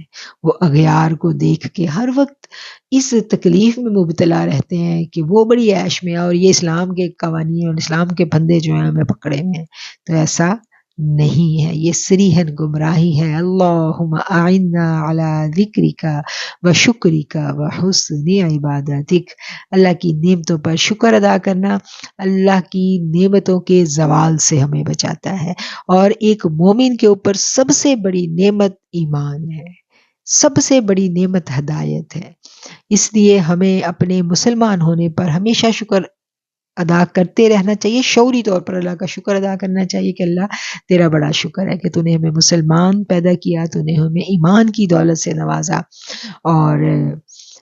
وہ اغیار کو دیکھ کے ہر وقت اس تکلیف میں مبتلا رہتے ہیں کہ وہ بڑی عیش میں اور یہ اسلام کے قوانین اور اسلام کے پھندے جو ہیں ہمیں پکڑے ہوئے ہیں، تو ایسا نہیں ہے، یہ صریحاً گمراہی ہے۔ اللہم اعنا علی ذکرک و شکرک و حسن عبادتک، اللہ کی نعمتوں پر شکر ادا کرنا اللہ کی نعمتوں کے زوال سے ہمیں بچاتا ہے، اور ایک مومن کے اوپر سب سے بڑی نعمت ایمان ہے، سب سے بڑی نعمت ہدایت ہے، اس لیے ہمیں اپنے مسلمان ہونے پر ہمیشہ شکر ادا کرتے رہنا چاہیے، شعوری طور پر اللہ کا شکر ادا کرنا چاہیے کہ اللہ تیرا بڑا شکر ہے کہ تو نے ہمیں مسلمان پیدا کیا، تو نے ہمیں ایمان کی دولت سے نوازا، اور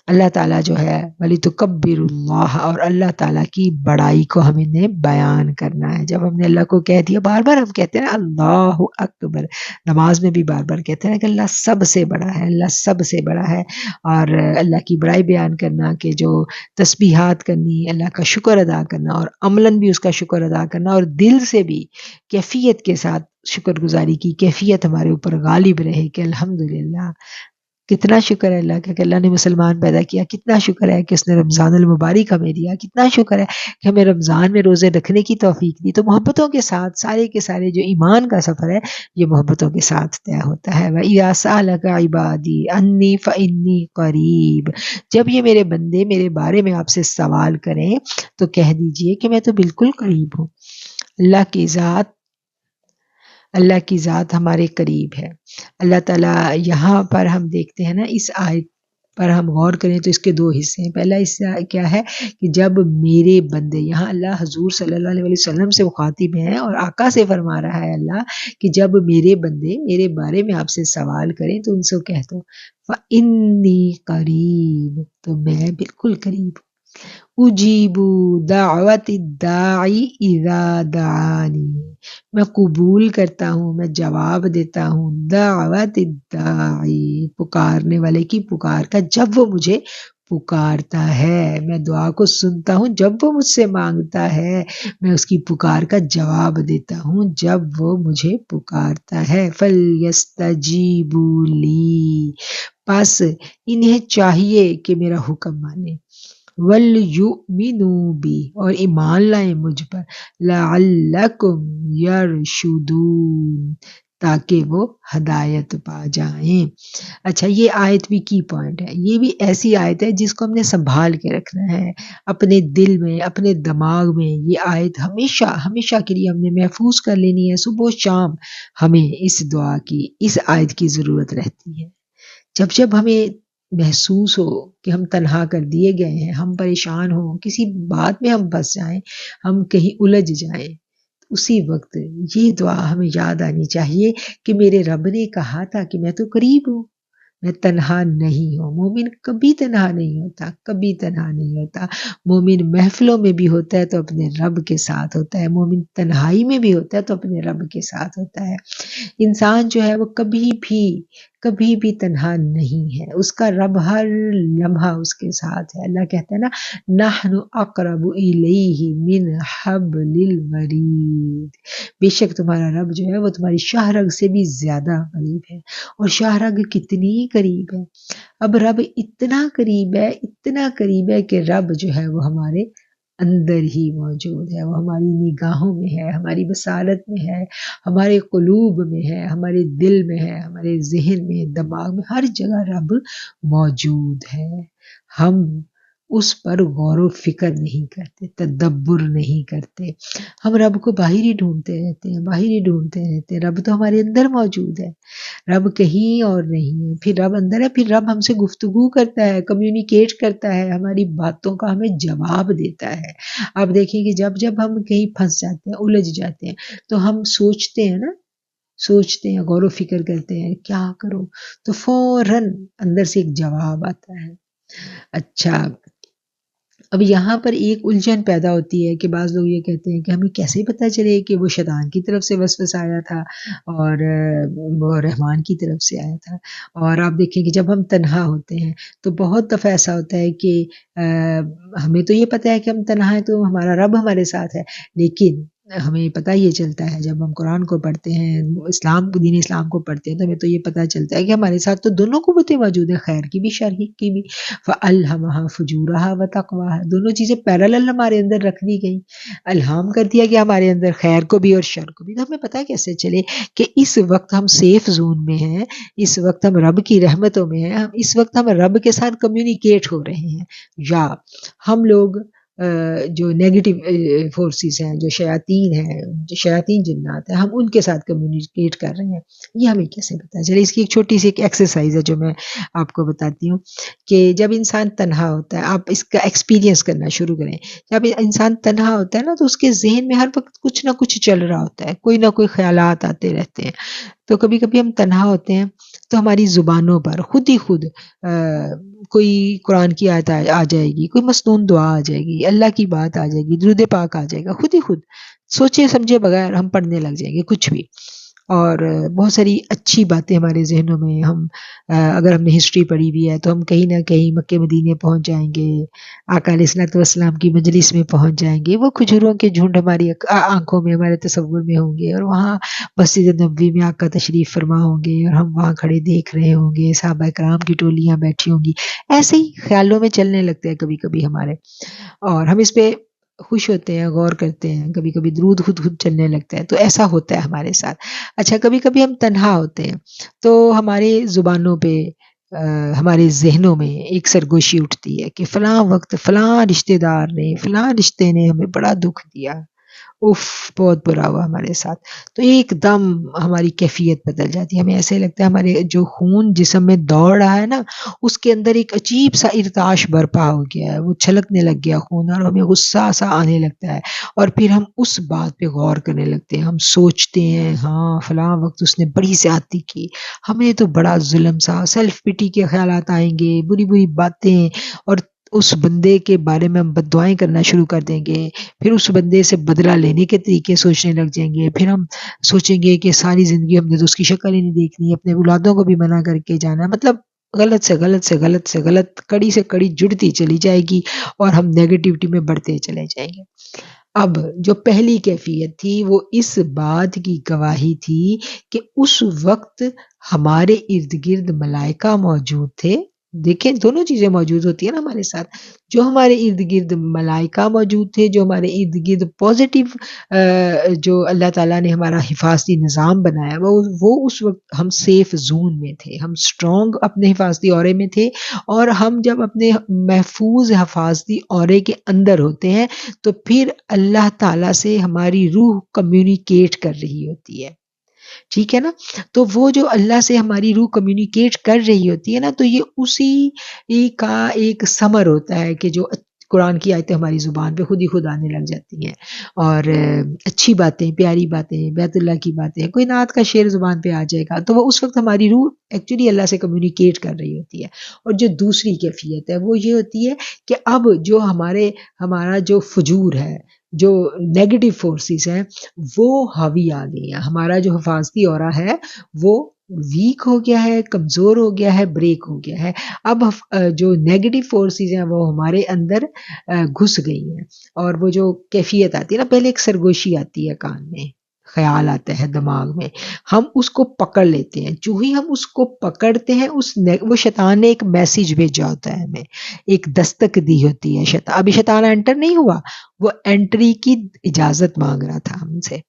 اللہ تعالیٰ جو ہے وَلِتُكَبِّرُوا اللَّهَ، اور اللہ تعالیٰ کی بڑائی کو ہمیں نے بیان کرنا ہے۔ جب ہم نے اللہ کو کہہ دیا، بار بار ہم کہتے ہیں اللہ اکبر، نماز میں بھی بار بار کہتے ہیں کہ اللہ سب سے بڑا ہے، اللہ سب سے بڑا ہے، اور اللہ کی بڑائی بیان کرنا کہ جو تسبیحات کرنی، اللہ کا شکر ادا کرنا اور عملاً بھی اس کا شکر ادا کرنا، اور دل سے بھی کیفیت کے ساتھ شکر گزاری کی کیفیت ہمارے اوپر غالب رہے کہ الحمدللہ، کتنا شکر ہے اللہ کا کہ اللہ نے مسلمان پیدا کیا، کتنا شکر ہے کہ اس نے رمضان المبارک ہمیں دیا، کتنا شکر ہے کہ ہمیں رمضان میں روزے رکھنے کی توفیق دی۔ تو محبتوں کے ساتھ سارے کے سارے جو ایمان کا سفر ہے یہ محبتوں کے ساتھ طے ہوتا ہے۔ وَإِذَا سَأَلَكَ عِبَادِي عَنِّي فَإِنِّي قَرِيبٌ، جب یہ میرے بندے میرے بارے میں آپ سے سوال کریں تو کہہ دیجئے کہ میں تو بالکل قریب ہوں۔ اللہ کی ذات ہمارے قریب ہے۔ اللہ تعالیٰ یہاں پر ہم دیکھتے ہیں نا، اس آیت پر ہم غور کریں تو اس کے دو حصے ہیں۔ پہلا حصہ کیا ہے کہ جب میرے بندے، یہاں اللہ حضور صلی اللہ علیہ وسلم سے مخاطب ہیں اور آقا سے فرما رہا ہے اللہ کہ جب میرے بندے میرے بارے میں آپ سے سوال کریں تو ان سے کہہ دو فَإِنِّي قَرِيب، تو میں بالکل قریب ہوں۔ اجیب دعوت الداعی اذا دعانی، میں قبول کرتا ہوں، میں جواب دیتا ہوں دعوت الداعی، پکارنے والے کی پکار کا جب وہ مجھے پکارتا ہے، میں دعا کو سنتا ہوں جب وہ مجھ سے مانگتا ہے، میں اس کی پکار کا جواب دیتا ہوں جب وہ مجھے پکارتا ہے۔ فَلْيَسْتَجِيبُوا لِي، پس انہیں چاہیے کہ میرا حکم مانے، وَلْيُؤْمِنُوا بِی، اور ایمان لائیں مجھ پر، لَعَلَّکُمْ یَرْشُدُونَ، تاکہ وہ ہدایت پا جائیں۔ اچھا، یہ آیت بھی کی پوائنٹ ہے، یہ بھی ایسی آیت ہے جس کو ہم نے سنبھال کے رکھنا ہے اپنے دل میں، اپنے دماغ میں۔ یہ آیت ہمیشہ ہمیشہ کے لیے ہم نے محفوظ کر لینی ہے، صبح و شام ہمیں اس دعا کی، اس آیت کی ضرورت رہتی ہے۔ جب جب ہمیں محسوس ہو کہ ہم تنہا کر دیے گئے ہیں، ہم پریشان ہوں، کسی بات میں ہم پھنس جائیں، ہم کہیں الجھ جائیں، اسی وقت یہ دعا ہمیں یاد آنی چاہیے کہ میرے رب نے کہا تھا کہ میں تو قریب ہوں، میں تنہا نہیں ہوں۔ مومن کبھی تنہا نہیں ہوتا، کبھی تنہا نہیں ہوتا۔ مومن محفلوں میں بھی ہوتا ہے تو اپنے رب کے ساتھ ہوتا ہے، مومن تنہائی میں بھی ہوتا ہے تو اپنے رب کے ساتھ ہوتا ہے۔ انسان جو ہے وہ کبھی بھی تنہا نہیں ہے، اس کا رب ہر لمحہ اس کے ساتھ ہے۔ اللہ کہتا ہے نا نحن اقرب الیہ من حبل الورید، بے شک تمہارا رب جو ہے وہ تمہاری شاہ رگ سے بھی زیادہ قریب ہے۔ اور شاہ رگ کتنی قریب ہے، اب رب اتنا قریب ہے کہ رب جو ہے وہ ہمارے اندر ہی موجود ہے، وہ ہماری نگاہوں میں ہے، ہماری بصارت میں ہے، ہمارے قلوب میں ہے، ہمارے دل میں ہے، ہمارے ذہن میں، دماغ میں، ہر جگہ رب موجود ہے۔ ہم اس پر غور و فکر نہیں کرتے، تدبر نہیں کرتے، ہم رب کو باہر ہی ڈھونڈتے رہتے ہیں۔ رب تو ہمارے اندر موجود ہے، رب کہیں اور نہیں ہے، پھر رب اندر ہے، پھر رب ہم سے گفتگو کرتا ہے، کمیونیکیٹ کرتا ہے، ہماری باتوں کا ہمیں جواب دیتا ہے۔ آپ دیکھیں کہ جب ہم کہیں پھنس جاتے ہیں، الجھ جاتے ہیں، تو ہم سوچتے ہیں، غور و فکر کرتے ہیں کیا کروں، تو فوراً اندر سے ایک جواب آتا ہے۔ اچھا، اب یہاں پر ایک الجھن پیدا ہوتی ہے کہ بعض لوگ یہ کہتے ہیں کہ ہمیں کیسے پتہ چلے کہ وہ شیطان کی طرف سے وسوسہ آیا تھا اور وہ رحمان کی طرف سے آیا تھا۔ اور آپ دیکھیں کہ جب ہم تنہا ہوتے ہیں تو بہت دفعہ ایسا ہوتا ہے کہ ہمیں تو یہ پتہ ہے کہ ہم تنہا ہیں تو ہمارا رب ہمارے ساتھ ہے، لیکن ہمیں پتہ یہ چلتا ہے جب ہم قرآن کو پڑھتے ہیں، دین اسلام کو پڑھتے ہیں، تو ہمیں تو یہ پتہ چلتا ہے کہ ہمارے ساتھ تو دونوں قوتیں موجود ہیں، خیر کی بھی شر کی بھی۔ فَأَلْهَمَهَا فُجُورَهَا وَتَقْوَاهَا، دونوں چیزیں پیرالل ہمارے اندر رکھ دی گئی، الہام کر دیا گیا ہمارے اندر خیر کو بھی اور شر کو بھی۔ تو ہمیں پتہ کیسے چلے کہ اس وقت ہم سیف زون میں ہیں، اس وقت ہم رب کی رحمتوں میں ہیں، اس وقت ہم رب کے ساتھ کمیونیکیٹ ہو رہے ہیں، یا ہم لوگ جو نیگیٹو فورسز ہیں، جو شیاطین جنات ہیں، ہم ان کے ساتھ کمیونیکیٹ کر رہے ہیں، یہ ہمیں کیسے پتہ چلے؟ اس کی ایک چھوٹی سی ایک ایکسرسائز ہے جو میں آپ کو بتاتی ہوں کہ جب انسان تنہا ہوتا ہے، آپ اس کا ایکسپیرینس کرنا شروع کریں، جب انسان تنہا ہوتا ہے نا تو اس کے ذہن میں ہر وقت کچھ نہ کچھ چل رہا ہوتا ہے، کوئی نہ کوئی خیالات آتے رہتے ہیں۔ تو کبھی کبھی ہم تنہا ہوتے ہیں تو ہماری زبانوں پر خود ہی خود کوئی قرآن کی آیت آ جائے گی، کوئی مسنون دعا آ جائے گی، اللہ کی بات آ جائے گی، درود پاک آ جائے گا، خود ہی خود سوچے سمجھے بغیر ہم پڑھنے لگ جائیں گے کچھ بھی۔ اور بہت ساری اچھی باتیں ہمارے ذہنوں میں، ہم اگر ہم نے ہسٹری پڑھی بھی ہے تو ہم کہیں نہ کہیں مکے مدینے پہنچ جائیں گے، آقا علیہ الصلوۃ والسلام کی مجلس میں پہنچ جائیں گے، وہ کھجوروں کے جھنڈ ہماری آنکھوں میں، ہمارے تصور میں ہوں گے، اور وہاں مسجد نبوی میں آقا تشریف فرما ہوں گے اور ہم وہاں کھڑے دیکھ رہے ہوں گے، صحابہ کرام کی ٹولیاں بیٹھی ہوں گی۔ ایسے ہی خیالوں میں چلنے لگتے ہیں کبھی کبھی ہمارے، اور ہم اس پہ خوش ہوتے ہیں، غور کرتے ہیں، کبھی کبھی درود خود خود چلنے لگتا ہے، تو ایسا ہوتا ہے ہمارے ساتھ۔ اچھا، کبھی کبھی ہم تنہا ہوتے ہیں تو ہمارے زبانوں پہ، ہمارے ذہنوں میں ایک سرگوشی اٹھتی ہے کہ فلاں وقت فلاں رشتہ دار نے، فلاں رشتے نے ہمیں بڑا دکھ دیا، اف بہت برا ہوا ہمارے ساتھ، تو ایک دم ہماری کیفیت بدل جاتی ہے، ہمیں ایسے لگتا ہے ہمارے جو خون جسم میں دوڑ رہا ہے نا، اس کے اندر ایک عجیب سا ارتعاش برپا ہو گیا ہے، وہ چھلکنے لگ گیا خون، اور ہمیں غصہ سا آنے لگتا ہے، اور پھر ہم اس بات پہ غور کرنے لگتے ہیں، ہم سوچتے ہیں ہاں فلاں وقت اس نے بڑی زیادتی کی، ہمیں تو بڑا ظلم سا، سیلف پٹی کے خیالات آئیں گے، بری بری باتیں، اور اس بندے کے بارے میں ہم بد دعائیں کرنا شروع کر دیں گے، پھر اس بندے سے بدلہ لینے کے طریقے سوچنے لگ جائیں گے، پھر ہم سوچیں گے کہ ساری زندگی ہم نے تو اس کی شکل ہی نہیں دیکھنی، اپنے اولادوں کو بھی منع کر کے جانا، مطلب غلط سے غلط کڑی سے کڑی جڑتی چلی جائے گی، اور ہم نیگیٹیوٹی میں بڑھتے چلے جائیں گے۔ اب جو پہلی کیفیت تھی وہ اس بات کی گواہی تھی کہ اس وقت ہمارے ارد گرد ملائکہ موجود تھے۔ دیکھیں دونوں چیزیں موجود ہوتی ہیں نا ہمارے ساتھ، جو ہمارے ارد گرد ملائکہ موجود تھے، جو ہمارے ارد گرد پازیٹیو جو اللہ تعالیٰ نے ہمارا حفاظتی نظام بنایا، وہ اس وقت ہم سیف زون میں تھے، ہم سٹرونگ اپنے حفاظتی عورے میں تھے، اور ہم جب اپنے محفوظ حفاظتی عورے کے اندر ہوتے ہیں تو پھر اللہ تعالیٰ سے ہماری روح کمیونیکیٹ کر رہی ہوتی ہے، ٹھیک ہے نا؟ تو وہ جو اللہ سے ہماری روح کمیونیکیٹ کر رہی ہوتی ہے نا، تو یہ اسی کا ایک ثمر ہوتا ہے کہ جو قرآن کی آیتیں ہماری زبان پہ خود ہی خود آنے لگ جاتی ہیں، اور اچھی باتیں، پیاری باتیں، بیت اللہ کی باتیں، کوئی نعت کا شعر زبان پہ آ جائے گا تو وہ اس وقت ہماری روح ایکچولی اللہ سے کمیونیکیٹ کر رہی ہوتی ہے۔ اور جو دوسری کیفیت ہے وہ یہ ہوتی ہے کہ اب جو ہمارا جو فجور ہے، جو نیگیٹو فورسز ہیں وہ حاوی آ گئی ہیں، ہمارا جو حفاظتی اورا ہے وہ ویک ہو گیا ہے، کمزور ہو گیا ہے، بریک ہو گیا ہے۔ اب جو نیگیٹو فورسز ہیں وہ ہمارے اندر گھس گئی ہیں، اور وہ جو کیفیت آتی ہے نا، پہلے ایک سرگوشی آتی ہے کان میں، خیال آتا ہے دماغ میں، ہم اس کو پکڑ لیتے ہیں، جو ہی ہم اس کو پکڑتے ہیں وہ شیطان نے ایک میسیج بھیجا ہوتا ہے ہمیں، ایک دستک دی ہوتی ہے شیطان۔ ابھی شیطان انٹر نہیں ہوا، وہ انٹری کی اجازت مانگ رہا تھا ہم سے۔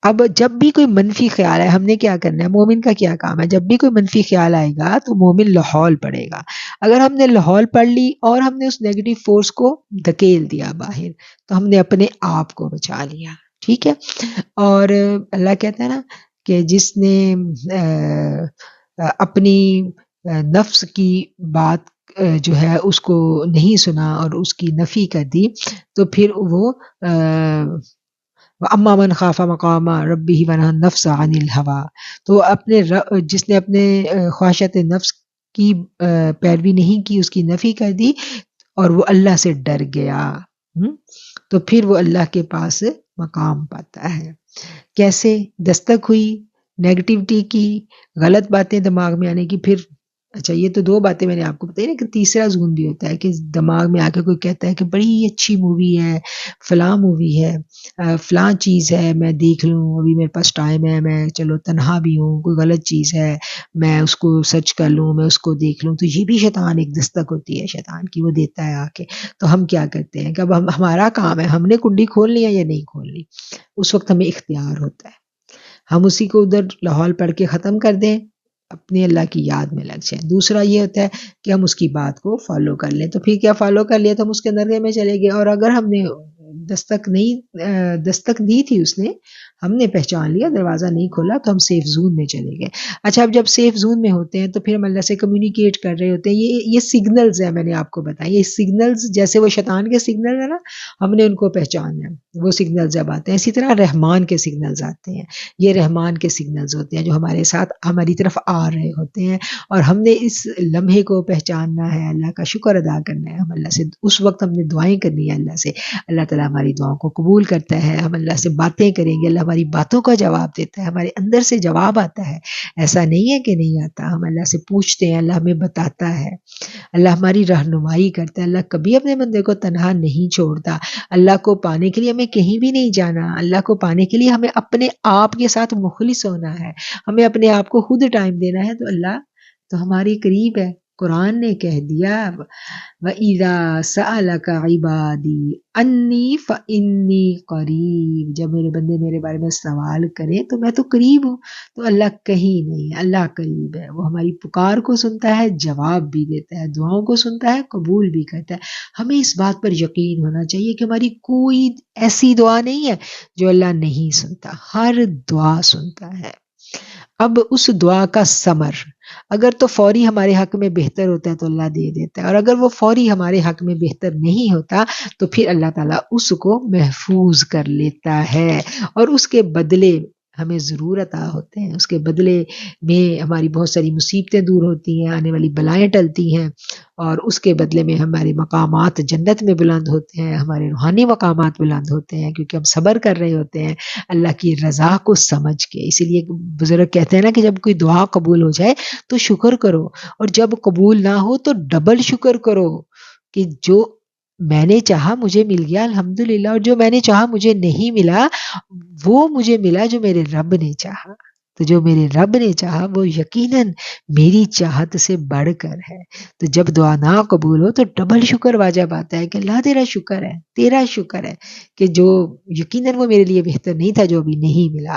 اب جب بھی کوئی منفی خیال ہے، ہم نے کیا کرنا ہے، مومن کا کیا کام ہے، جب بھی کوئی منفی خیال آئے گا تو مومن لاہور پڑے گا۔ اگر ہم نے لاہور پڑھ لی اور ہم نے اس نیگیٹو فورس کو دھکیل دیا باہر، تو ہم نے اپنے آپ کو بچا لیا، ٹھیک ہے۔ اور اللہ کہتا ہے نا کہ جس نے اپنی نفس کی بات جو ہے اس کو نہیں سنا اور اس کی نفی کر دی، تو پھر وہ اما من خاف مقام ربہ ونہا النفس عن الہوا، تو جس نے اپنے خواہشات نفس کی پیروی نہیں کی، اس کی نفی کر دی اور وہ اللہ سے ڈر گیا، تو پھر وہ اللہ کے پاس مقام پاتا ہے۔ کیسے دستک ہوئی نیگیٹیوٹی کی، غلط باتیں دماغ میں آنے کی، پھر اچھا یہ تو دو باتیں میں نے آپ کو بتائی نا، کہ تیسرا زون بھی ہوتا ہے کہ دماغ میں آ کے کوئی کہتا ہے کہ بڑی اچھی مووی ہے، فلاں مووی ہے، فلاں چیز ہے، میں دیکھ لوں، ابھی میرے پاس ٹائم ہے، میں چلو تنہا بھی ہوں، کوئی غلط چیز ہے میں اس کو سرچ کر لوں، میں اس کو دیکھ لوں، تو یہ بھی شیطان ایک دستک ہوتی ہے شیطان کی، وہ دیتا ہے آ کے۔ تو ہم کیا کرتے ہیں کہ اب ہمارا کام ہے، ہم نے کنڈی کھول لی ہے یا نہیں کھول لی، اس وقت ہمیں اختیار ہوتا ہے، ہم اسی کو ادھر لاہور پڑھ کے ختم کر دیں، اپنے اللہ کی یاد میں لگ جائیں۔ دوسرا یہ ہوتا ہے کہ ہم اس کی بات کو فالو کر لیں، تو پھر کیا فالو کر لیا تو ہم اس کے اندر میں چلے گئے، اور اگر ہم نے دستک دی تھی، اس نے ہم نے پہچان لیا، دروازہ نہیں کھولا، تو ہم سیف زون میں چلے گئے۔ اچھا اب جب سیف زون میں ہوتے ہیں تو پھر ہم اللہ سے کمیونیکیٹ کر رہے ہوتے ہیں، یہ سگنلز ہیں، میں نے آپ کو بتایا، یہ سگنلز جیسے وہ شیطان کے سگنل ہیں نا، ہم نے ان کو پہچاننا ہے، وہ سگنل جب آتے ہیں، اسی طرح رحمان کے سگنلز آتے ہیں، یہ رحمان کے سگنلز ہوتے ہیں جو ہمارے ساتھ ہماری طرف آ رہے ہوتے ہیں، اور ہم نے اس لمحے کو پہچاننا ہے، اللہ کا شکر ادا کرنا ہے، ہم اللہ سے اس وقت ہم نے دعائیں کرنی ہے اللہ سے، اللہ تعالیٰ ہماری دعاؤں کو قبول کرتا ہے، ہم اللہ سے باتیں کریں گے، اللہ ہماری باتوں کا جواب دیتا ہے، ہمارے اندر سے جواب آتا ہے، ایسا نہیں ہے کہ نہیں آتا، ہم اللہ سے پوچھتے ہیں، اللہ ہمیں بتاتا ہے، اللہ ہماری رہنمائی کرتا ہے، اللہ کبھی اپنے بندے کو تنہا نہیں چھوڑتا۔ اللہ کو پانے کے لیے ہمیں کہیں بھی نہیں جانا، اللہ کو پانے کے لیے ہمیں اپنے آپ کے ساتھ مخلص ہونا ہے، ہمیں اپنے آپ کو خود ٹائم دینا ہے، تو اللہ تو ہمارے قریب ہے۔ قرآن نے کہہ دیا وَإِذَا سَأَلَكَ عِبَادِي أَنِّي فَإِنِّي قَرِيبٌ، جب میرے بندے میرے بارے میں سوال کریں تو میں تو قریب ہوں، تو اللہ کہیں نہیں، اللہ قریب ہے، وہ ہماری پکار کو سنتا ہے، جواب بھی دیتا ہے، دعاؤں کو سنتا ہے، قبول بھی کرتا ہے۔ ہمیں اس بات پر یقین ہونا چاہیے کہ ہماری کوئی ایسی دعا نہیں ہے جو اللہ نہیں سنتا، ہر دعا سنتا ہے۔ اب اس دعا کا ثمر اگر تو فوری ہمارے حق میں بہتر ہوتا ہے تو اللہ دے دیتا ہے، اور اگر وہ فوری ہمارے حق میں بہتر نہیں ہوتا تو پھر اللہ تعالیٰ اس کو محفوظ کر لیتا ہے، اور اس کے بدلے ہمیں ضرور عطا ہوتے ہیں، اس کے بدلے میں ہماری بہت ساری مصیبتیں دور ہوتی ہیں، آنے والی بلائیں ٹلتی ہیں، اور اس کے بدلے میں ہمارے مقامات جنت میں بلند ہوتے ہیں، ہمارے روحانی مقامات بلند ہوتے ہیں، کیونکہ ہم صبر کر رہے ہوتے ہیں اللہ کی رضا کو سمجھ کے۔ اسی لیے بزرگ کہتے ہیں نا کہ جب کوئی دعا قبول ہو جائے تو شکر کرو، اور جب قبول نہ ہو تو ڈبل شکر کرو، کہ جو میں نے چاہا مجھے مل گیا الحمدللہ، اور جو میں نے چاہا مجھے نہیں ملا وہ مجھے ملا جو میرے رب نے چاہا، تو جو میرے رب نے چاہا وہ یقیناً میری چاہت سے بڑھ کر ہے۔ تو جب دعا نہ قبول ہو تو ڈبل شکر واجب آتا ہے کہ اللہ تیرا شکر ہے، تیرا شکر ہے کہ جو یقیناً وہ میرے لیے بہتر نہیں تھا جو ابھی نہیں ملا۔